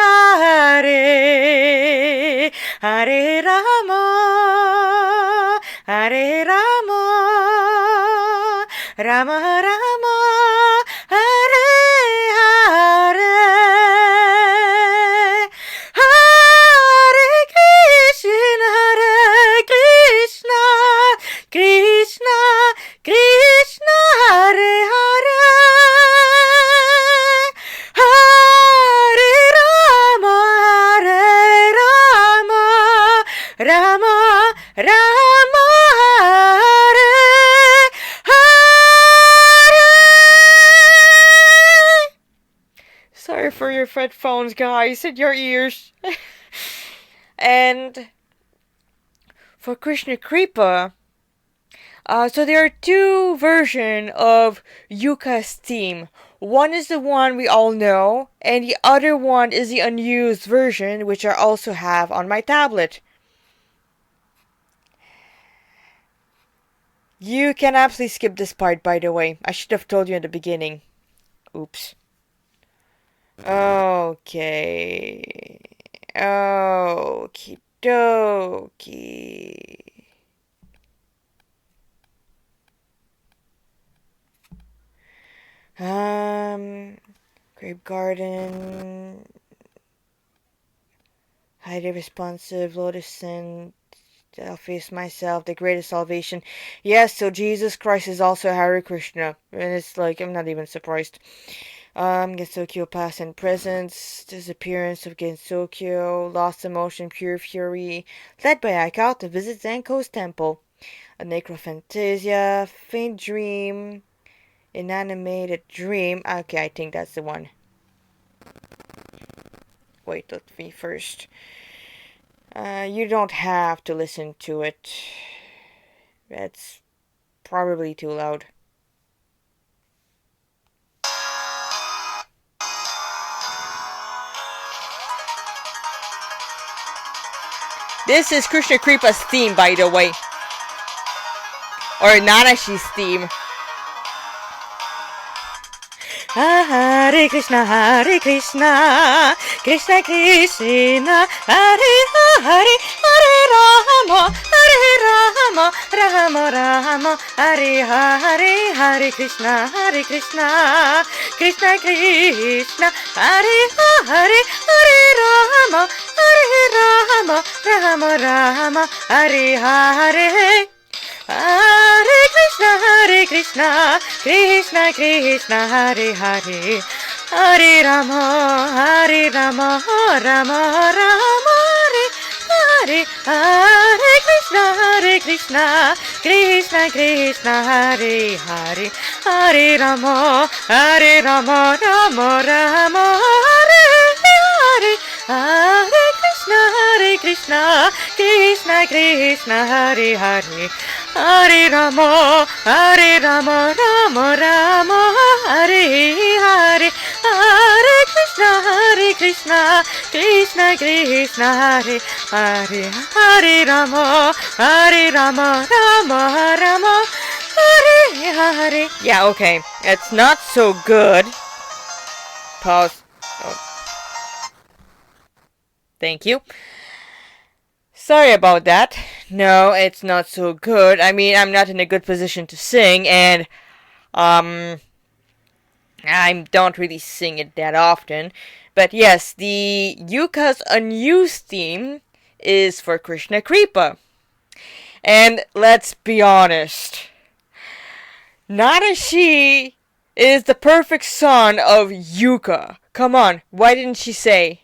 Speaker 1: Hare, Hare Rama, Hare Rama, Rama Rama, Hare Hare, Hare Krishna, Krishna Krishna, Hare Hare, Sorry for your headphones, guys, and your ears. And for Krishna Kripa, so there are two versions of Yuka's theme. One is the one we all know, and the other one is the unused version, which I also have on my tablet. You can absolutely skip this part, by the way. I should have told you in the beginning. Oops. Okay. Okie dokie. Grape garden. Highly responsive, lotus scent. I'll face myself, the greatest salvation. Yes, so Jesus Christ is also Hare Krishna. And it's like, I'm not even surprised. Gensokyo past and present. Disappearance of Gensokyo. Lost emotion, pure fury. Led by Aikau to visit Zenko's temple. A necrophantasia. Faint dream. Inanimated dream. Okay, I think that's the one. Wait, let me first. You don't have to listen to it. That's probably too loud. This is Krishna Kripa's theme, by the way. Or Nanashi's theme. Hare Krishna, Hare Krishna, Krishna Krishna, Hare Hare, Hare Rama, Rama, Rama, Hare Hare, Hare Krishna, Krishna Krishna, Hare Hare, Hare Rama, Rama, Hare Hare. Hare Krishna, Krishna Krishna, Hare Hare, Hare Rama, Rama, Hare Hare, Hare Krishna, Krishna Krishna, Hare Hare, Hare Rama, Rama, Hare Hare, Hare Krishna, Krishna Krishna, Hare Hare, Hare Rama, Rama, Hare Hare, Hare Krishna, Krishna Krishna, Hare Hare, Hare Rama, Rama, Hare Hare. Yeah, okay, it's not so good. Pause. Oh. Thank you. Sorry about that. No, it's not so good. I mean, I'm not in a good position to sing, and I don't really sing it that often. But yes, the Yuka's unused theme is for Krishna Kripa. And let's be honest, Nanashi is the perfect son of Yuka. Come on, why didn't she say?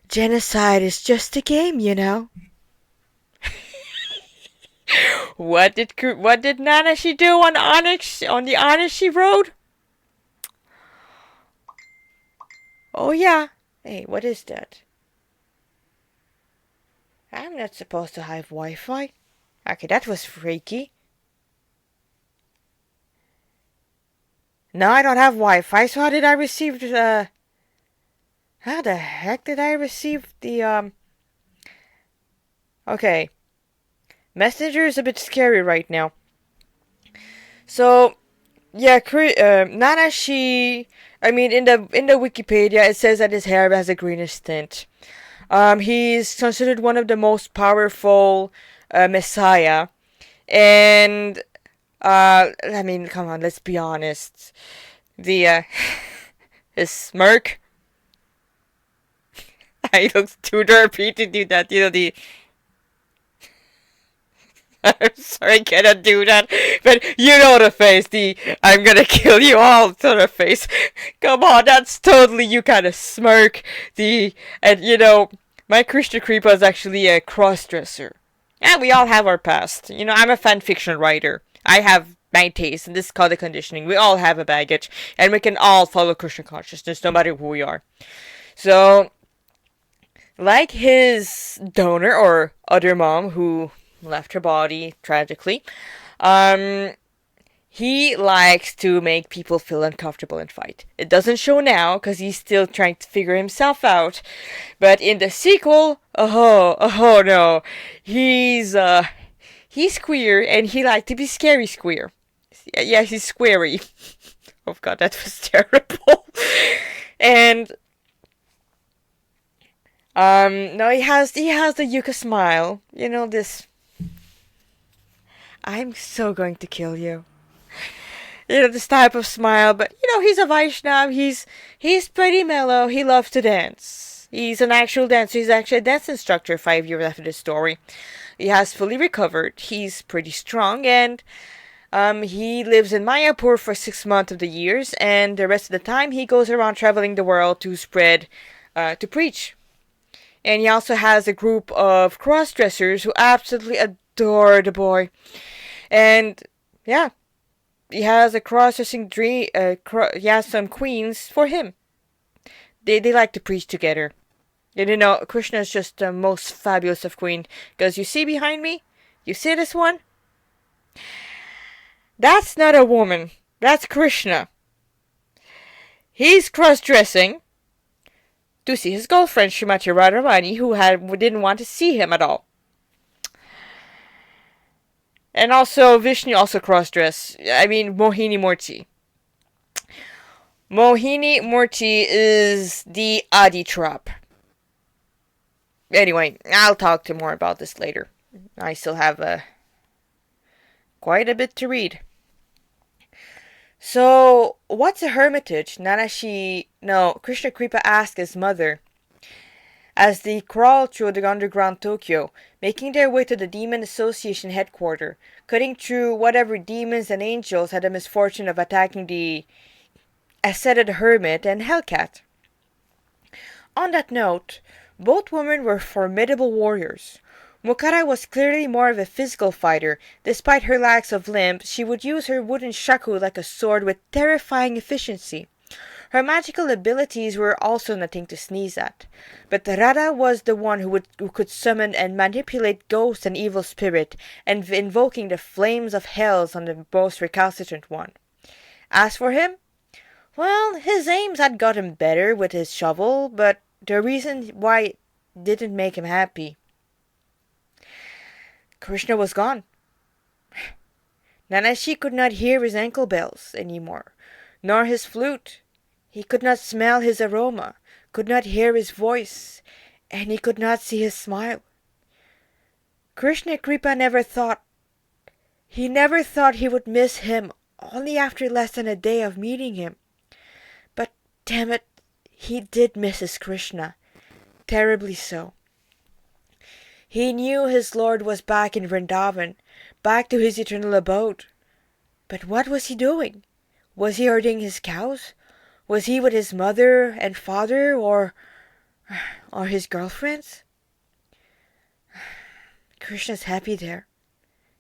Speaker 1: Genocide is just a game, you know. What did Nanashi do on the Onyxi Road? Oh yeah. Hey, what is that? I'm not supposed to have Wi-Fi. Okay, that was freaky. No, I don't have Wi-Fi, so how did I receive the... How the heck did I receive the, Okay. Messenger is a bit scary right now. So, yeah, Nanashi... I mean, in the Wikipedia, it says that his hair has a greenish tint. He's considered one of the most powerful messiah. And, I mean, come on, let's be honest. The, his smirk... I looks too derpy to do that, you know, the... I'm sorry, I cannot do that, but you know the face, the I'm gonna kill you all sort of face. Come on, that's totally you kind of smirk, and you know, my Krishna Kripa is actually a cross-dresser. Yeah, we all have our past. You know, I'm a fan fiction writer. I have my taste, and this is called the conditioning. We all have a baggage, and we can all follow Krishna consciousness, no matter who we are. So, like his donor or other mom who left her body tragically, he likes to make people feel uncomfortable and fight. It doesn't show now because he's still trying to figure himself out, but in the sequel, oh no, he's queer and he likes to be scary queer. Yeah, he's squarey. Oh god, that was terrible. And no, he has the Yuka smile. You know this. I'm so going to kill you. You know, this type of smile, but you know, he's a Vaishnav. He's pretty mellow. He loves to dance. He's an actual dancer. He's actually a dance instructor 5 years after the story. He has fully recovered. He's pretty strong, and he lives in Mayapur for 6 months of the years, and the rest of the time he goes around traveling the world to spread, to preach. And he also has a group of cross-dressers who absolutely adore the boy. And, yeah, he has a cross-dressing dream, he has some queens for him. They like to preach together. And you know, Krishna is just the most fabulous of queen. Because you see behind me? You see this one? That's not a woman. That's Krishna. He's cross-dressing to see his girlfriend, Srimati Radharani, who didn't want to see him at all. And also, Vishnu also cross-dress. I mean, Mohini Murti. Mohini Murti is the Adi trap. Anyway, I'll talk to more about this later. I still have quite a bit to read. So, what's a hermitage? Krishna Kripa asked his mother as they crawled through the underground Tokyo, making their way to the Demon Association headquarters, cutting through whatever demons and angels had the misfortune of attacking the ascetic hermit and Hellcat. On that note, both women were formidable warriors. Mukara was clearly more of a physical fighter. Despite her lack of limbs, she would use her wooden shaku like a sword with terrifying efficiency. Her magical abilities were also nothing to sneeze at. But Radha was the one who could summon and manipulate ghosts and evil spirit, and invoking the flames of hells on the most recalcitrant one. As for him, well, his aims had gotten better with his shovel, but the reason why it didn't make him happy. Krishna was gone. Nanashi could not hear his ankle bells anymore, nor his flute. He could not smell his aroma, could not hear his voice, and he could not see his smile. Krishna Kripa never thought he would miss him only after less than a day of meeting him. But damn it, he did miss his Krishna, terribly so. He knew his Lord was back in Vrindavan, back to his eternal abode. But what was he doing? Was he herding his cows? Was he with his mother and father or his girlfriends? Krishna's happy there.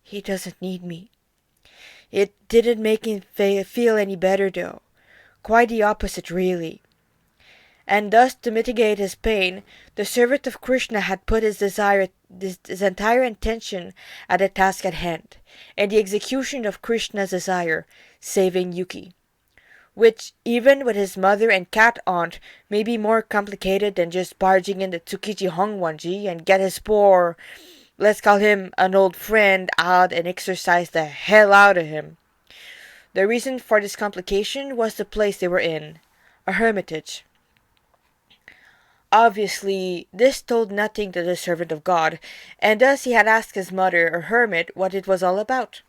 Speaker 1: He doesn't need me. It didn't make him feel any better though. Quite the opposite really. And thus to mitigate his pain, the servant of Krishna had put his entire intention at the task at hand, and the execution of Krishna's desire, saving Yuki. Which, even with his mother and cat aunt, may be more complicated than just barging in the Tsukiji Hongwanji and get his poor, let's call him an old friend, out and exercise the hell out of him. The reason for this complication was the place they were in, a hermitage. Obviously, this told nothing to the servant of God, and thus he had asked his mother, a hermit, what it was all about.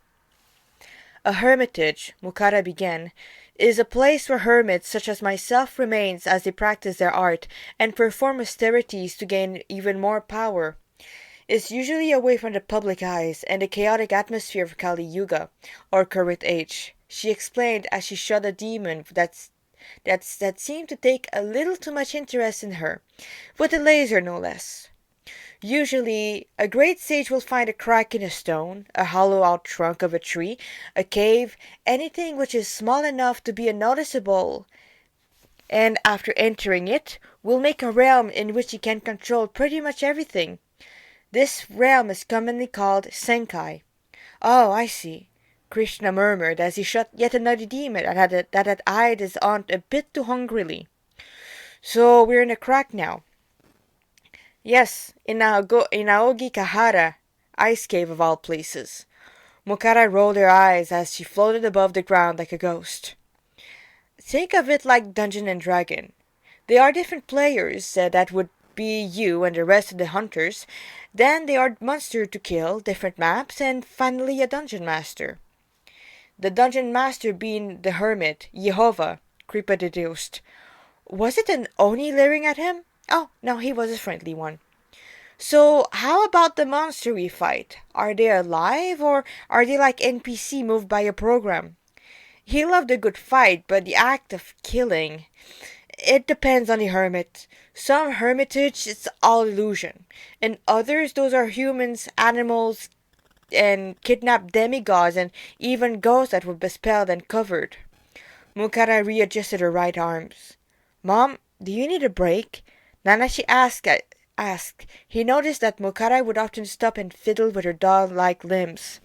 Speaker 1: A hermitage, Mukara began, is a place where hermits such as myself remains as they practice their art and perform austerities to gain even more power. It's usually away from the public eyes and the chaotic atmosphere of Kali Yuga, or current age, she explained as she shot a demon that seemed to take a little too much interest in her, with a laser no less. Usually, a great sage will find a crack in a stone, a hollow-out trunk of a tree, a cave, anything which is small enough to be unnoticeable, and after entering it, will make a realm in which he can control pretty much everything. This realm is commonly called Senkai. Oh, I see, Krishna murmured as he shot yet another demon that had eyed his aunt a bit too hungrily. So we're in a crack now. Yes, in Aogi Kahara, ice cave of all places. Mukara rolled her eyes as she floated above the ground like a ghost. Think of it like Dungeon and Dragon. There are different players that would be you and the rest of the hunters. Then there are monsters to kill, different maps, and finally a dungeon master. The dungeon master being the hermit, Jehovah, Kripa deduced. Was it an Oni leering at him? Oh, no, he was a friendly one. So, how about the monster we fight? Are they alive, or are they like NPC moved by a program? He loved a good fight, but the act of killing... It depends on the hermit. Some hermitage, it's all illusion. And others, those are humans, animals, and kidnapped demigods, and even ghosts that were bespelled and covered. Mukara readjusted her right arms. Mom, do you need a break? Nanashi asked. He noticed that Mukara would often stop and fiddle with her doll-like limbs.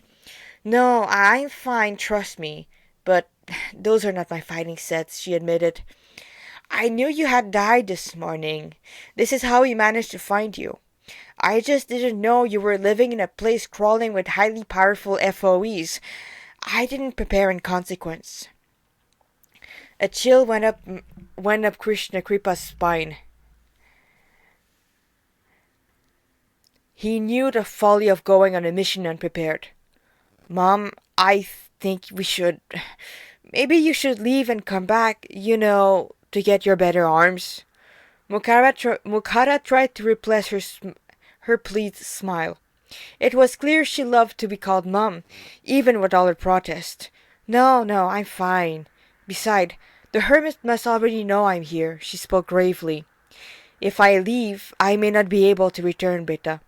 Speaker 1: No, I'm fine, trust me. But those are not my fighting sets, she admitted. I knew you had died this morning. This is how we managed to find you. I just didn't know you were living in a place crawling with highly powerful FOEs. I didn't prepare in consequence. A chill went up Krishna Kripa's spine. He knew the folly of going on a mission unprepared. Mom, I think we should... Maybe you should leave and come back, to get your better arms. Mukara tried to repress her pleased smile. It was clear she loved to be called Mom, even with all her protest. No, I'm fine. Besides, the hermit must already know I'm here, she spoke gravely. If I leave, I may not be able to return, Beta.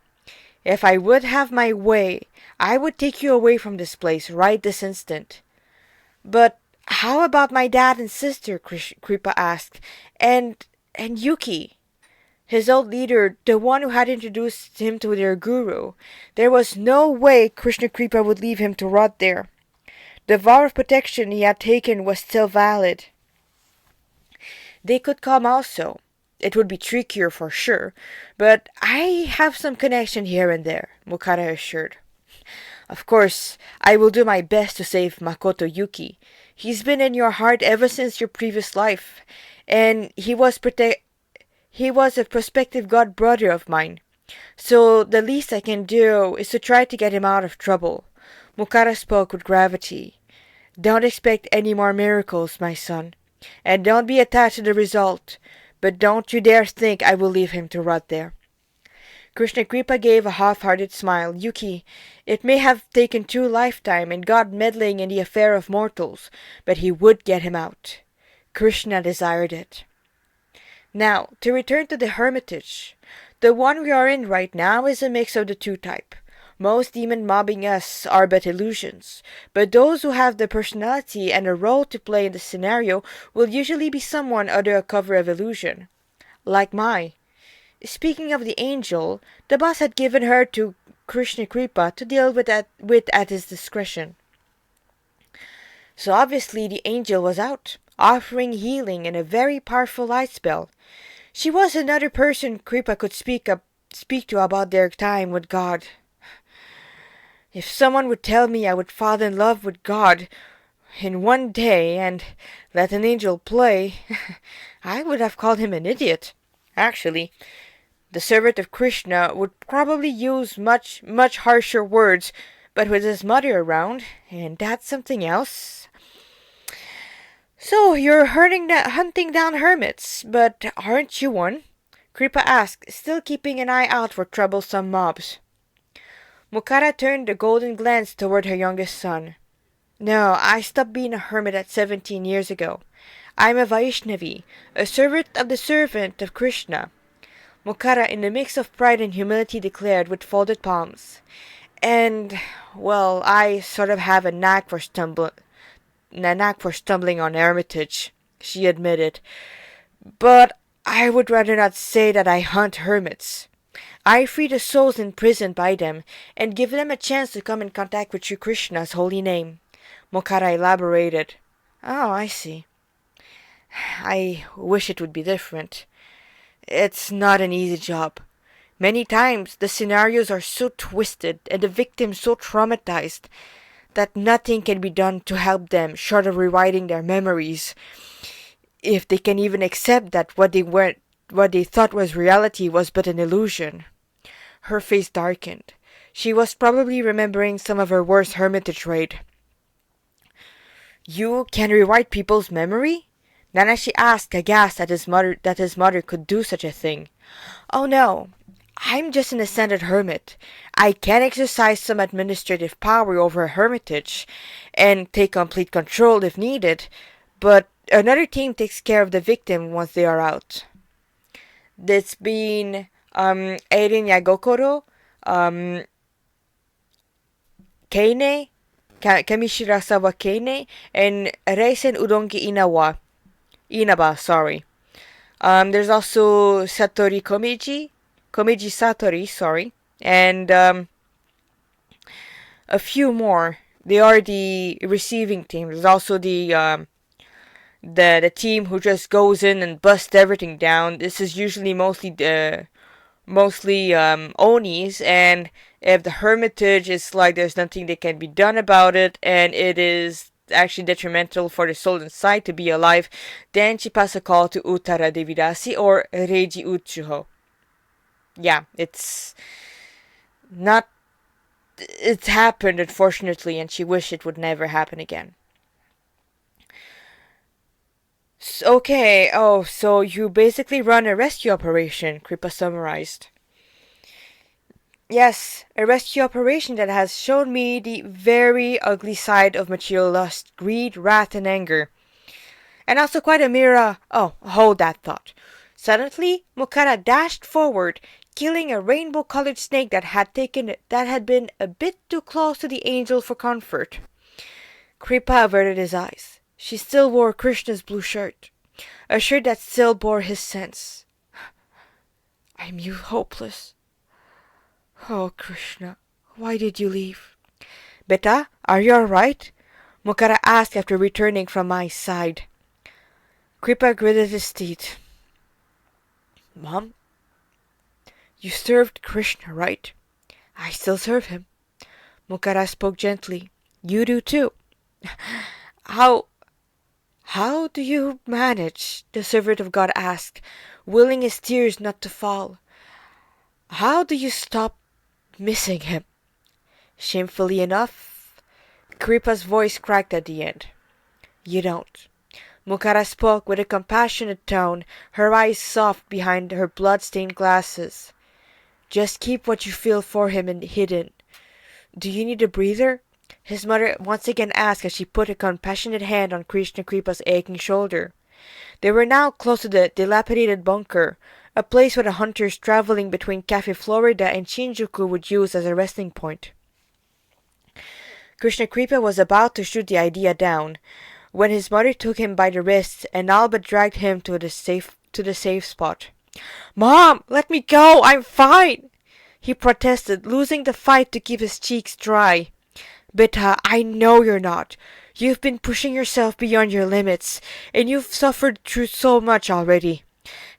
Speaker 1: If I would have my way, I would take you away from this place right this instant. But how about my dad and sister? Kripa asked. And Yuki, his old leader, the one who had introduced him to their guru. There was no way Krishna Kripa would leave him to rot there. The vow of protection he had taken was still valid. They could come also. It would be trickier for sure, but I have some connection here and there, Mukara assured. Of course, I will do my best to save Makoto Yuki. He's been in your heart ever since your previous life, and he was a prospective god brother of mine. So the least I can do is to try to get him out of trouble. Mukara spoke with gravity. Don't expect any more miracles, my son, and don't be attached to the result. But don't you dare think I will leave him to rot there. Krishna Kripa gave a half-hearted smile. Yuki, it may have taken 2 lifetimes and God meddling in the affair of mortals, but he would get him out. Krishna desired it. Now, to return to the hermitage. The one we are in right now is a mix of the 2 types. Most demon mobbing us are but illusions, but those who have the personality and a role to play in the scenario will usually be someone under a cover of illusion. Like Mai. Speaking of the angel, the boss had given her to Krishna Kripa to deal with at his discretion. So obviously the angel was out, offering healing and a very powerful light spell. She was another person Kripa could speak to about their time with God. If someone would tell me I would fall in love with God in one day and let an angel play, I would have called him an idiot. Actually, the servant of Krishna would probably use much, much harsher words, but with his mother around, and that's something else. So, you're hunting down hermits, but aren't you one? Kripa asked, still keeping an eye out for troublesome mobs. Mukara turned a golden glance toward her youngest son. No, I stopped being a hermit at 17 years ago. I'm a Vaishnavi, a servant of Krishna. Mokara, in a mix of pride and humility, declared with folded palms. And, well, I sort of have a knack for stumbling on Hermitage, she admitted. But I would rather not say that I hunt hermits. I free the souls imprisoned by them, and give them a chance to come in contact with Sri Krishna's holy name. Mokara elaborated. Oh, I see. I wish it would be different. It's not an easy job. Many times the scenarios are so twisted and the victims so traumatized that nothing can be done to help them short of rewriting their memories. If they can even accept that what they thought was reality was but an illusion. Her face darkened. She was probably remembering some of her worst hermitage raid. You can rewrite people's memory? Nanashi asked, aghast that his mother could do such a thing. Oh no, I'm just an ascended hermit. I can exercise some administrative power over a hermitage, and take complete control if needed, but another team takes care of the victim once they are out. That's been Eirin Yagokoro, Keine, Kamishirasawa Keine, and Reisen Udongi Inaba, sorry. There's also Satori Komiji Satori, sorry, and a few more. They are the receiving team. There's also the team who just goes in and busts everything down. This is usually mostly Onis, and if the hermitage is like there's nothing that can be done about it, and it is actually detrimental for the soul inside to be alive, then she passes a call to Uttara Devidasi or Reiji Uchuho. Yeah, it's happened, unfortunately, and she wished it would never happen again. Okay, so you basically run a rescue operation, Kripa summarized. Yes, a rescue operation that has shown me the very ugly side of material lust, greed, wrath, and anger. And also quite a mirror. Oh, hold that thought. Suddenly, Mokara dashed forward, killing a rainbow-colored snake that had been a bit too close to the angel for comfort. Kripa averted his eyes. She still wore Krishna's blue shirt, a shirt that still bore his scents. I mewed hopeless. Oh, Krishna, why did you leave? Beta, are you all right? Mokara asked after returning from my side. Kripa gritted his teeth. Mom, you served Krishna, right? I still serve him. Mokara spoke gently. You do too. How do you manage? The servant of God asked, willing his tears not to fall. How do you stop missing him? Shamefully enough, Kripa's voice cracked at the end. You don't. Mokara spoke with a compassionate tone, her eyes soft behind her blood-stained glasses. Just keep what you feel for him hidden. Do you need a breather? His mother once again asked as she put a compassionate hand on Krishna Kripa's aching shoulder. They were now close to the dilapidated bunker, a place where the hunters traveling between Cafe Florida and Shinjuku would use as a resting point. Krishna Kripa was about to shoot the idea down, when his mother took him by the wrist and all but dragged him to the safe spot. Mom, let me go, I'm fine, he protested, losing the fight to keep his cheeks dry. Beta, I know you're not. You've been pushing yourself beyond your limits, and you've suffered through so much already.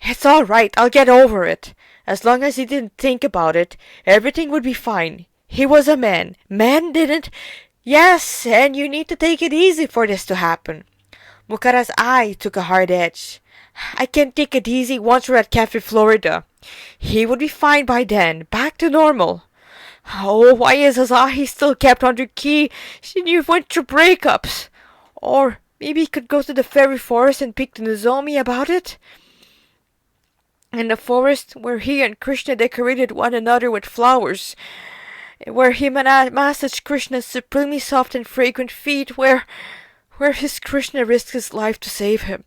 Speaker 1: It's all right, I'll get over it. As long as he didn't think about it, everything would be fine. He was a man. Man didn't. Yes, and you need to take it easy for this to happen. Mukara's eye took a hard edge. I can take it easy once we're at Cafe Florida. He would be fine by then, back to normal. Oh, why is Asahi still kept under key? She knew went through breakups. Or maybe he could go to the fairy forest and speak to Nozomi about it? In the forest where he and Krishna decorated one another with flowers, where he massaged Krishna's supremely soft and fragrant feet, where his Krishna risked his life to save him.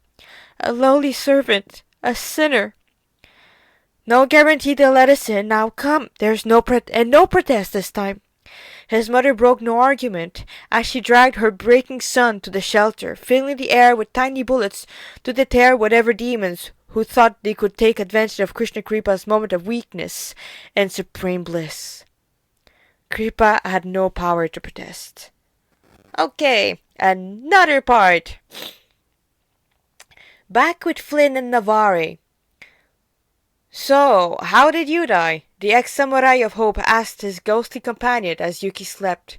Speaker 1: A lowly servant, a sinner. No guarantee they'll let us in. Now come. There's no protest this time. His mother broke no argument as she dragged her breaking son to the shelter, filling the air with tiny bullets to deter whatever demons who thought they could take advantage of Krishna Kripa's moment of weakness and supreme bliss. Kripa had no power to protest. Okay, another part. Back with Flynn and Navari. So, how did you die? The ex-samurai of Hope asked his ghostly companion as Yuki slept.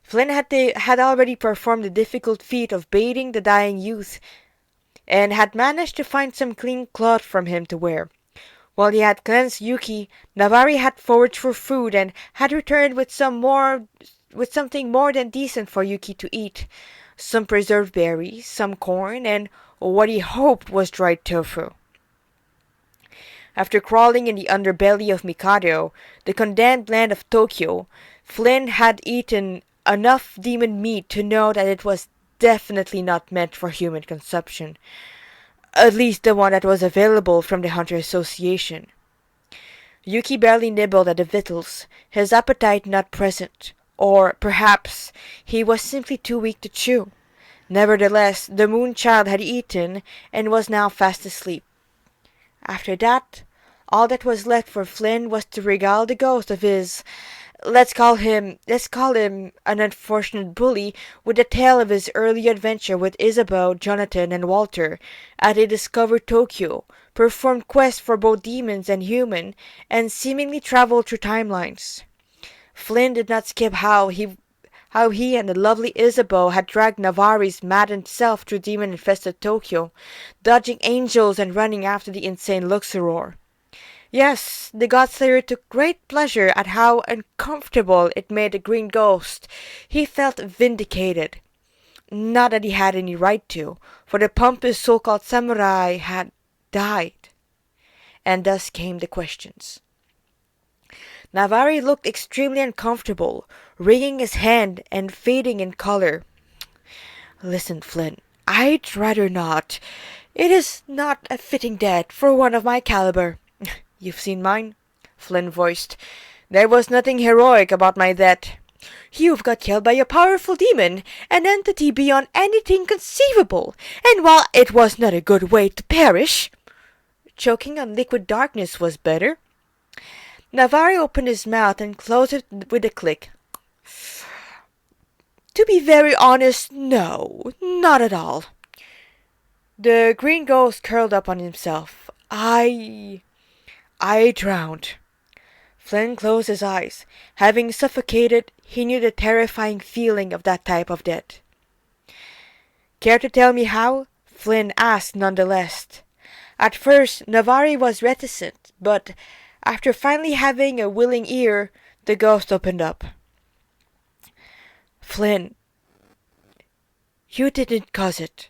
Speaker 1: Flynn had already performed the difficult feat of bathing the dying youth, and had managed to find some clean cloth from him to wear. While he had cleansed Yuki, Navari had foraged for food and had returned with something more than decent for Yuki to eat. Some preserved berries, some corn, and what he hoped was dried tofu. After crawling in the underbelly of Mikado, the condemned land of Tokyo, Flynn had eaten enough demon meat to know that it was definitely not meant for human consumption. At least the one that was available from the Hunter Association. Yuki barely nibbled at the victuals, his appetite not present, or perhaps he was simply too weak to chew. Nevertheless, the moon child had eaten and was now fast asleep. After that, all that was left for Flynn was to regale the ghost of his, let's call him an unfortunate bully, with the tale of his early adventure with Isabeau, Jonathan, and Walter, as they discovered Tokyo, performed quests for both demons and human, and seemingly traveled through timelines. Flynn did not skip how he and the lovely Isabeau had dragged Navari's maddened self through demon-infested Tokyo, dodging angels and running after the insane Luxoror. Yes, the Godslayer took great pleasure at how uncomfortable it made the green ghost. He felt vindicated. Not that he had any right to, for the pompous so-called samurai had died. And thus came the questions. Navari looked extremely uncomfortable, wringing his hand and fading in color. Listen, Flynn, I'd rather not. It is not a fitting death for one of my caliber. You've seen mine? Flynn voiced. There was nothing heroic about my death. You've got killed by a powerful demon, an entity beyond anything conceivable, and while it was not a good way to perish, choking on liquid darkness was better. Navari opened his mouth and closed it with a click. To be very honest, no, not at all. The green ghost curled up on himself. I drowned. Flynn closed his eyes. Having suffocated, he knew the terrifying feeling of that type of death. Care to tell me how? Flynn asked nonetheless. At first, Navari was reticent, but after finally having a willing ear, the ghost opened up. Flynn, you didn't cause it.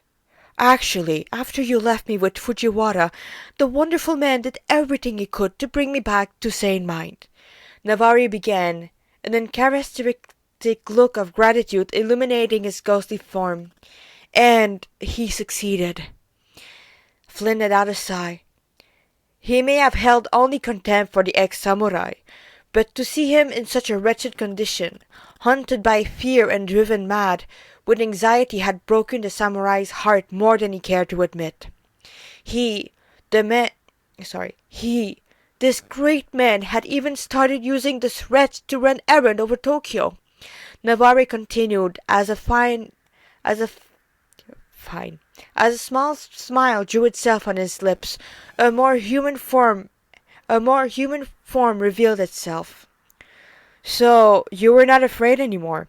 Speaker 1: Actually, after you left me with Fujiwara, the wonderful man did everything he could to bring me back to sane mind. Navari began, an uncharacteristic look of gratitude illuminating his ghostly form. And he succeeded. Flynn let out a sigh. He may have held only contempt for the ex-samurai, but to see him in such a wretched condition, haunted by fear and driven mad, with anxiety had broken the samurai's heart more than he cared to admit. This great man had even started using this wretch to run errand over Tokyo. Navari continued as a small smile drew itself on his lips. A more human form revealed itself. So you were not afraid anymore.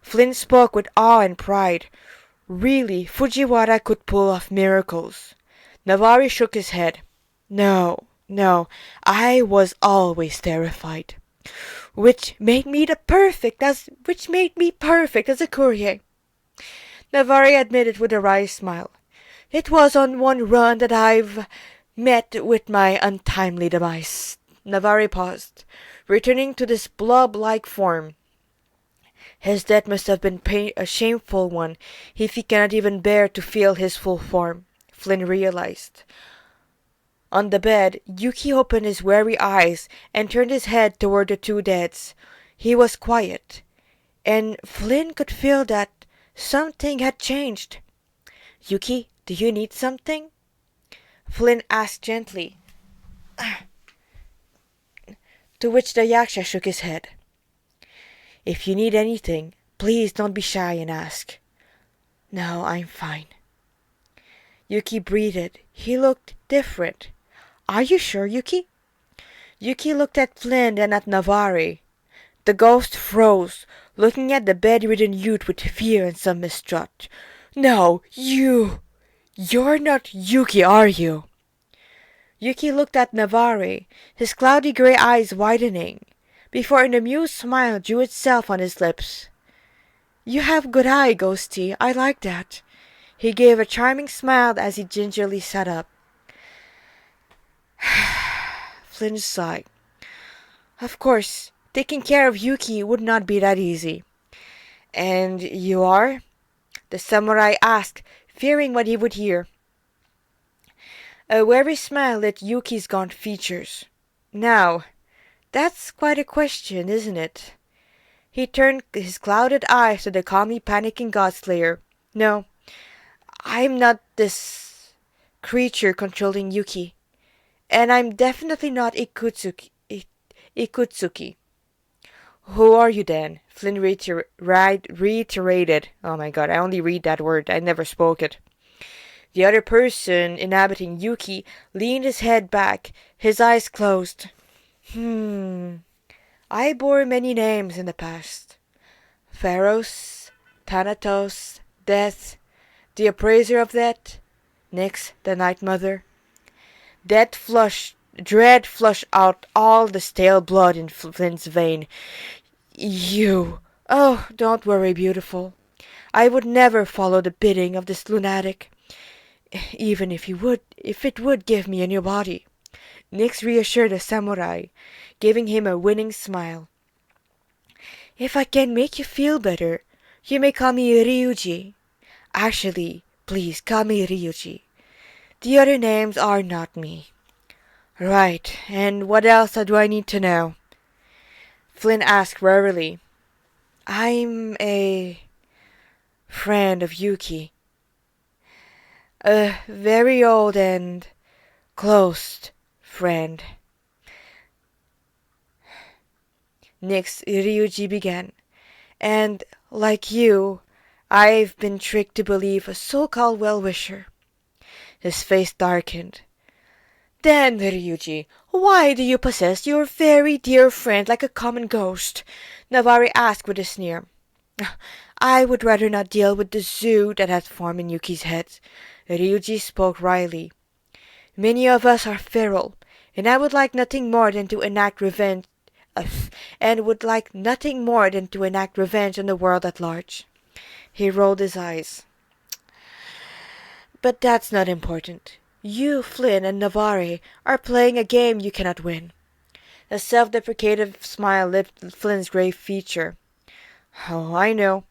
Speaker 1: Flynn spoke with awe and pride. Really, Fujiwara could pull off miracles. Navari shook his head. No, I was always terrified. Which made me perfect as a courier. Navari admitted with a wry smile. It was on one run that I've met with my untimely demise. Navari paused, returning to this blob-like form. His death must have been a shameful one, if he cannot even bear to feel his full form. Flynn realized. On the bed, Yuki opened his weary eyes and turned his head toward the two deads. He was quiet, and Flynn could feel that something had changed. "Yuki, do you need something?" Flynn asked gently, to which the yaksha shook his head. "If you need anything, please don't be shy and ask." "No, I'm fine." Yuki breathed. He looked different. "Are you sure, Yuki?" Yuki looked at Flynn and at Navari. The ghost froze, looking at the bedridden youth with fear and some mistrust. "No, you're not Yuki, are you?" Yuki looked at Navari, his cloudy gray eyes widening, before an amused smile drew itself on his lips. "You have good eye, ghosty. I like that." He gave a charming smile as he gingerly sat up. Flynn sighed. Of course, taking care of Yuki would not be that easy. "And you are?" the samurai asked, fearing what he would hear. A wary smile lit Yuki's gaunt features. "Now, that's quite a question, isn't it?" He turned his clouded eyes to the calmly panicking godslayer. "No, I'm not this creature controlling Yuki. And I'm definitely not Ikutsuki." "Who are you then?" Flynn reiterated. Oh my god, I only read that word. I never spoke it. The other person inhabiting Yuki leaned his head back, his eyes closed. I bore many names in the past. Pharaohs, Thanatos, Death, the Appraiser of Death, Nyx, the Night Mother. Dread flushed out all the stale blood in Flynn's vein. "You! Oh, don't worry, beautiful. I would never follow the bidding of this lunatic, even if it would give me a new body." Nyx reassured the samurai, giving him a winning smile. "If I can make you feel better, you may call me Ryuji. Actually, please call me Ryuji. The other names are not me." "Right, and what else do I need to know?" Flynn asked wearily. "I'm a friend of Yuki. A very old and close friend." Next, Ryuji began. "And, like you, I've been tricked to believe a so-called well-wisher." His face darkened. "Then, Ryuji, why do you possess your very dear friend like a common ghost?" Navari asked with a sneer. "I would rather not deal with the zoo that had formed in Yuki's head." Ryuji spoke wryly. "Many of us are feral, and I would like nothing more than to enact revenge on the world at large." He rolled his eyes. "But that's not important. You, Flynn, and Navari are playing a game you cannot win." A self-deprecative smile lit Flynn's grave feature. "Oh, I know.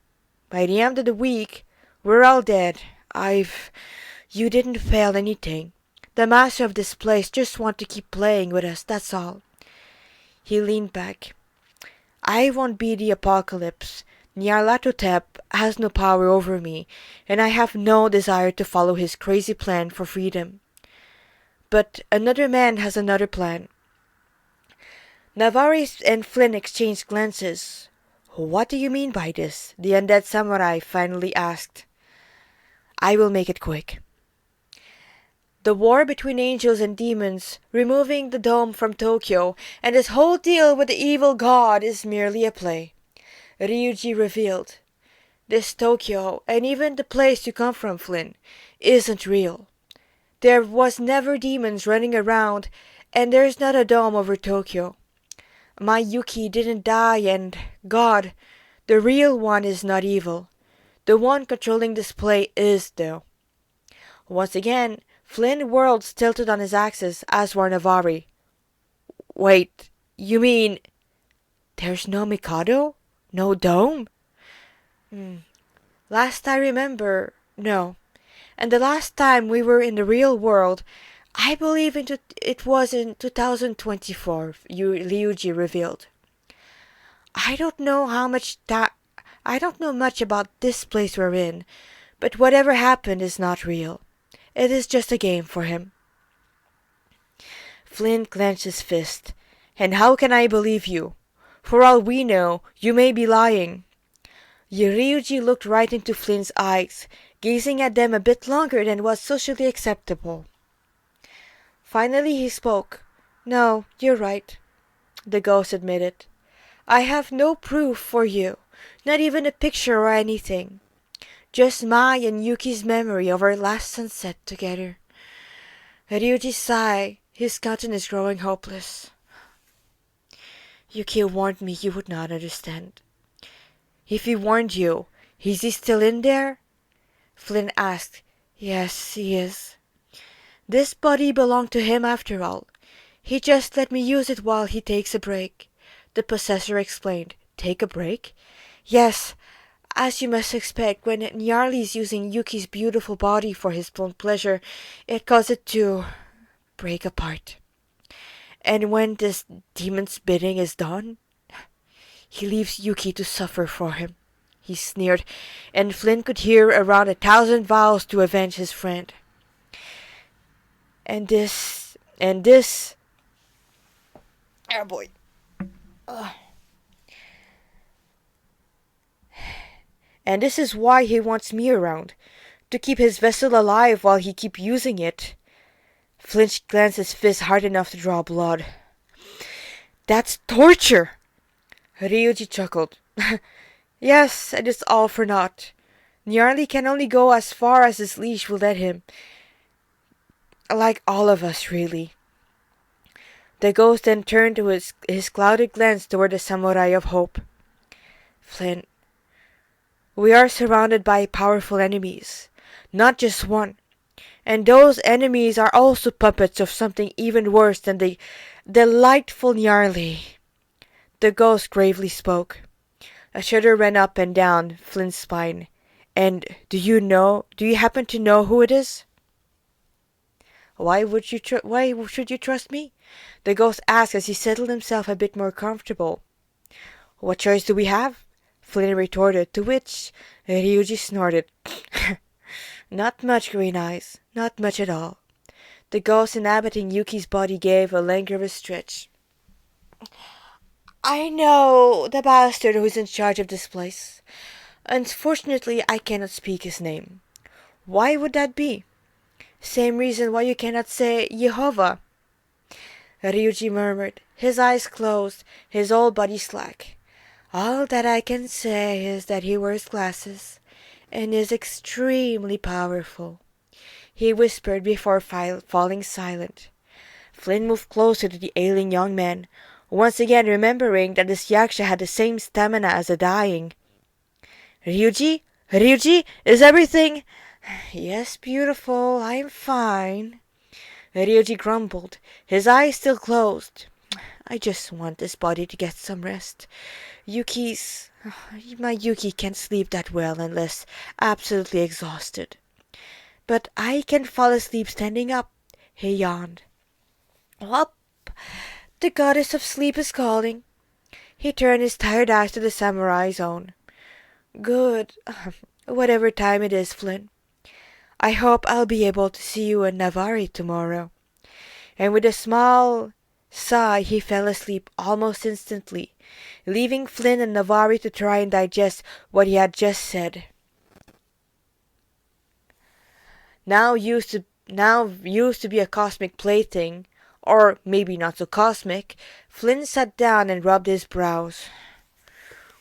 Speaker 1: By the end of the week, we're all dead. You didn't fail anything. The master of this place just wants to keep playing with us, that's all." He leaned back. "I won't be the apocalypse. Nyarlathotep has no power over me, and I have no desire to follow his crazy plan for freedom. But another man has another plan." Navari and Flynn exchanged glances. "What do you mean by this?" the undead samurai finally asked. "I will make it quick. The war between angels and demons, removing the dome from Tokyo, and this whole deal with the evil god is merely a play," Ryuji revealed. "This Tokyo, and even the place you come from, Flynn, isn't real. There was never demons running around, and there's not a dome over Tokyo. My Yuki didn't die, and God, the real one, is not evil. The one controlling this play is, though." Once again, Flynn whirled tilted on his axis, as were Navari. "Wait, you mean there's no Mikado? No dome?" "Last I remember, no.
Speaker 2: And the last time we were in the real world, I believe it was in 2024, Ryuji revealed. I don't know I don't know much about this place we're in, but whatever happened is not real. It is just a game for him. Flynn clenched his fist. And how can I believe you? For all we know, you may be lying. Ryuji looked right into Flynn's eyes, gazing at them a bit longer than was socially acceptable. Finally he spoke. No, you're right, the ghost admitted. I have no proof for you, not even a picture or anything. Just my and Yuki's memory of our last sunset together. Ryuji sighed, his countenance growing hopeless. Yuki warned me you would not understand. If he warned you, is he still in there? Flynn asked. Yes, he is. This body belonged to him after all. He just let me use it while he takes a break. The possessor explained. Take a break? Yes, as you must expect, when Nyarli is using Yuki's beautiful body for his own pleasure, it causes it to break apart. And when this demon's bidding is done, he leaves Yuki to suffer for him. He sneered, and Flynn could hear around 1,000 vows to avenge his friend. And this... Oh boy. And this is why he wants me around, to keep his vessel alive while he keep using it. Flynn glanced his fist hard enough to draw blood. That's torture! Ryuji chuckled. Yes, and it's all for naught. Nyarli can only go as far as his leash will let him. Like all of us, really. The ghost then turned to his clouded glance toward the samurai of hope. Flynn, we are surrounded by powerful enemies, not just one. And those enemies are also puppets of something even worse than the delightful Nyarli. The ghost gravely spoke. A shudder ran up and down Flynn's spine. And do you happen to know who it is? Why should you trust me? The ghost asked as he settled himself a bit more comfortable. What choice do we have? Flynn retorted, to which Ryuji snorted. Not much, Green Eyes. Not much at all. The ghost inhabiting Yuki's body gave a languorous stretch. I know the bastard who is in charge of this place. Unfortunately, I cannot speak his name. Why would that be? Same reason why you cannot say Jehovah. Ryuji murmured, his eyes closed, his whole body slack. All that I can say is that he wears glasses and is extremely powerful, he whispered before falling silent. Flynn moved closer to the ailing young man, once again remembering that this yaksha had the same stamina as the dying. Ryuji? Ryuji? Is everything... Yes, beautiful, I'm fine. Ryuji grumbled, his eyes still closed. I just want this body to get some rest. My Yuki can't sleep that well unless absolutely exhausted. But I can fall asleep standing up. He yawned. Up, the goddess of sleep is calling. He turned his tired eyes to the samurai's own. Good, whatever time it is, Flynn. I hope I'll be able to see you in Navari tomorrow. And with a small sigh, he fell asleep almost instantly, leaving Flynn and Navari to try and digest what he had just said. Now used to be a cosmic plaything, or maybe not so cosmic, Flynn sat down and rubbed his brows,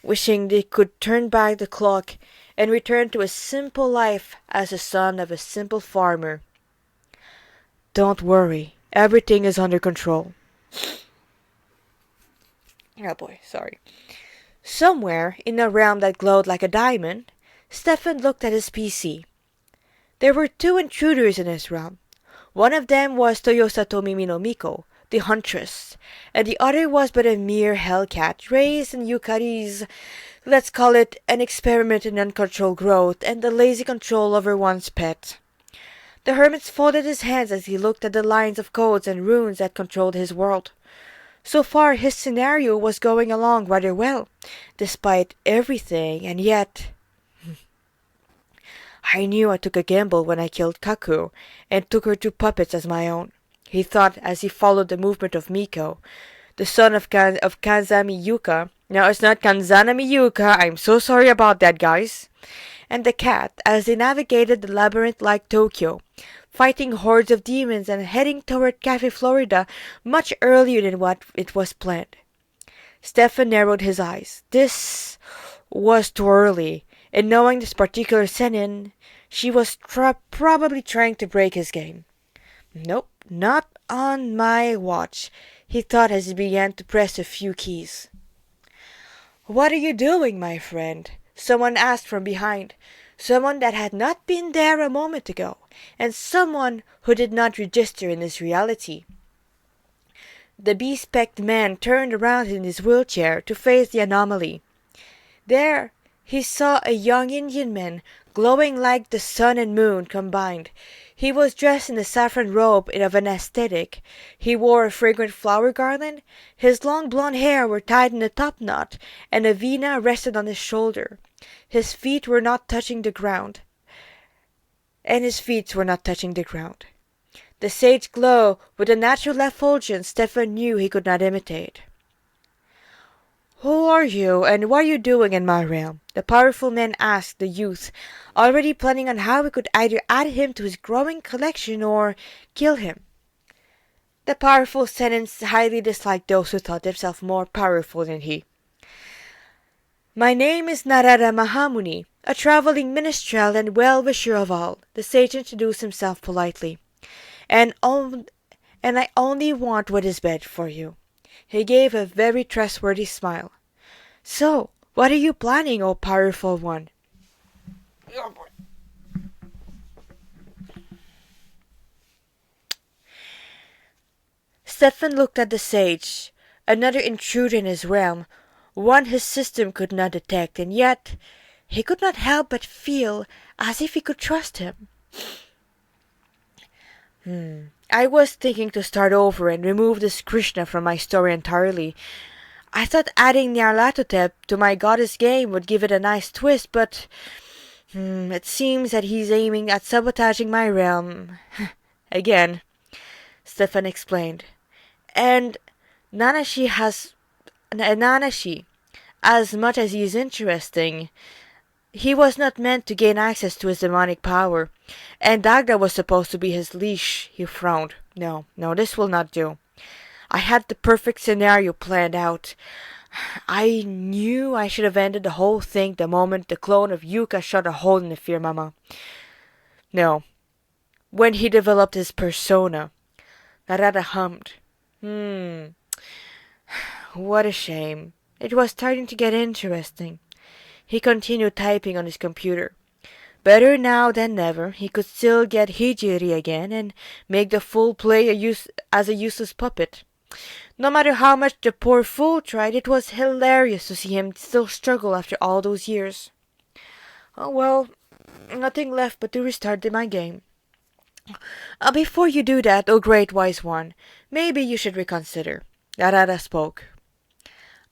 Speaker 2: wishing they could turn back the clock and return to a simple life as the son of a simple farmer. Don't worry, everything is under control. Oh boy, sorry. Somewhere in a realm that glowed like a diamond, Stefan looked at his PC. There were 2 intruders in his realm. One of them was Toyosatomi Minomiko, the huntress, and the other was but a mere hellcat raised in Yukari's, let's call it, an experiment in uncontrolled growth and the lazy control over one's pet. The hermit folded his hands as he looked at the lines of codes and runes that controlled his world. So far, his scenario was going along rather well, despite everything, and yet... I knew I took a gamble when I killed Kaku, and took her two puppets as my own, he thought as he followed the movement of Miko, the son of Kanzami Yuka. Now, it's not Kanzanami Yuka, I'm so sorry about that, guys. And the cat, as they navigated the labyrinth-like Tokyo, fighting hordes of demons and heading toward Cafe Florida much earlier than what it was planned. Stefan narrowed his eyes. This was too early, and knowing this particular Senin, she was probably trying to break his game. Nope, not on my watch, he thought as he began to press a few keys. What are you doing, my friend? Someone asked from behind. Someone that had not been there a moment ago, and someone who did not register in his reality. The bee-specked man turned around in his wheelchair to face the anomaly. There he saw a young Indian man, glowing like the sun and moon combined. He was dressed in a saffron robe of an aesthetic. He wore a fragrant flower garland. His long blonde hair were tied in a top knot, and a veena rested on his shoulder. His feet were not touching the ground. The sage glow with a natural effulgence Stefan knew he could not imitate. Who are you, and what are you doing in my realm? The powerful man asked the youth, already planning on how he could either add him to his growing collection or kill him. The powerful Senin highly disliked those who thought themselves more powerful than he. My name is Narada Mahamuni, a traveling minstrel and well-wisher of all. The sage introduced himself politely. And I only want what is best for you. He gave a very trustworthy smile. So, what are you planning, O powerful one? Stefan looked at the sage, another intruder in his realm, one his system could not detect, and yet he could not help but feel as if he could trust him. I was thinking to start over and remove this Krishna from my story entirely. I thought adding Nyarlathotep to my goddess game would give it a nice twist, but it seems that he's aiming at sabotaging my realm. Again, Stefan explained. And Nanashi, as much as he is interesting, he was not meant to gain access to his demonic power, and Dagda was supposed to be his leash. He frowned. No, this will not do. I had the perfect scenario planned out. I knew I should have ended the whole thing the moment the clone of Yuka shot a hole in the firmama. No, when he developed his persona. Narada hummed. What a shame. It was starting to get interesting. He continued typing on his computer. Better now than never, he could still get Hijiri again and make the fool play as a useless puppet. No matter how much the poor fool tried, it was hilarious to see him still struggle after all those years. Oh well, nothing left but to restart my game. Before you do that, oh great wise one, maybe you should reconsider. Narada spoke.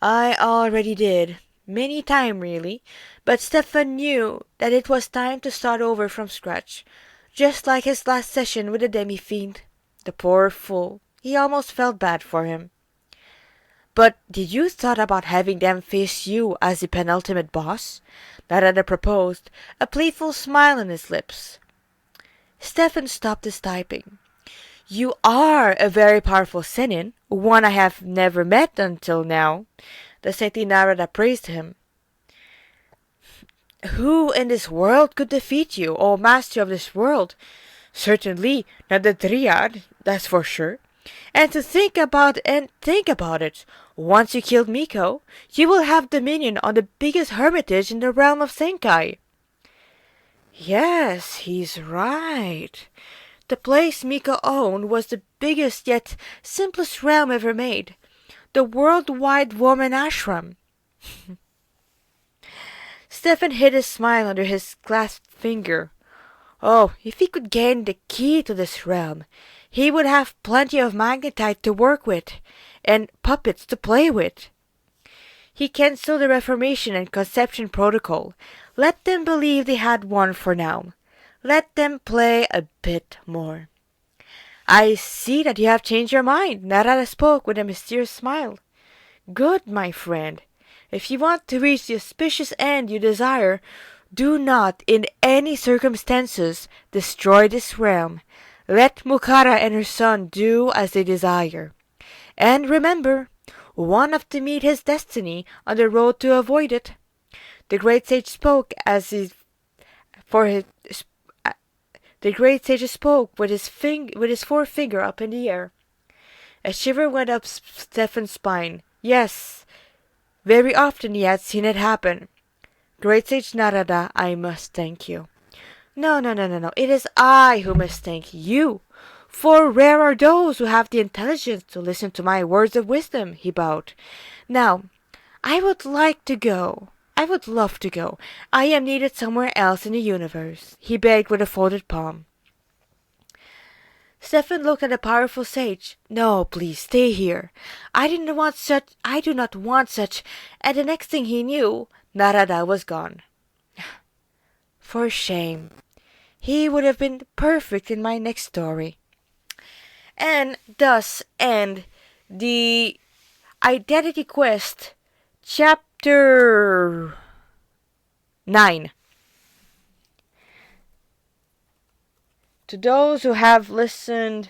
Speaker 2: I already did. Many times, really, but Stefan knew that it was time to start over from scratch, just like his last session with the demi-fiend. The poor fool. He almost felt bad for him. But did you thought about having them face you as the penultimate boss? Narada proposed, a playful smile on his lips. Stefan stopped his typing. You are a very powerful Senin, one I have never met until now. The saintly Narada praised him. Who in this world could defeat you, O master of this world? Certainly not the Dryad, that's for sure. And think about it. Once you killed Miko, you will have dominion on the biggest hermitage in the realm of Senkai. Yes, he's right. The place Miko owned was the biggest yet simplest realm ever made. The worldwide woman ashram. Stefan hid his smile under his clasped finger. Oh, if he could gain the key to this realm, he would have plenty of magnetite to work with, and puppets to play with. He canceled the Reformation and Conception Protocol. Let them believe they had one for now. Let them play a bit more. I see that you have changed your mind, Narada spoke with a mysterious smile. Good, my friend. If you want to reach the auspicious end you desire, do not, in any circumstances, destroy this realm. Let Mukara and her son do as they desire. And remember, one of to meet his destiny on the road to avoid it. The great sage spoke as he for his the great sage spoke with his forefinger up in the air. A shiver went up Stefan's spine. Yes, very often he had seen it happen. Great sage Narada, I must thank you. No. It is I who must thank you. For rare are those who have the intelligence to listen to my words of wisdom, he bowed. Now, I would like to go. I would love to go. I am needed somewhere else in the universe, he begged with a folded palm. Stefan looked at the powerful sage. No, please, stay here. I do not want such. And the next thing he knew, Narada was gone. For shame. He would have been perfect in my next story. And thus end the Identity Quest Chapter 9. To those who have listened...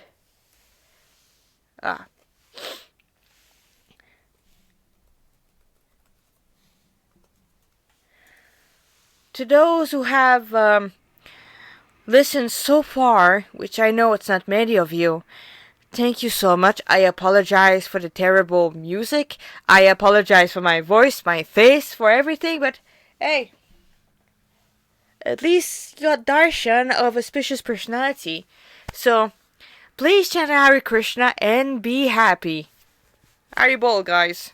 Speaker 2: To those who have listened so far, which I know it's not many of you, thank you so much. I apologize for the terrible music. I apologize for my voice, my face, for everything, but hey, at least you got darshan of auspicious personality. So, please chant Hare Krishna and be happy. Haribol, guys.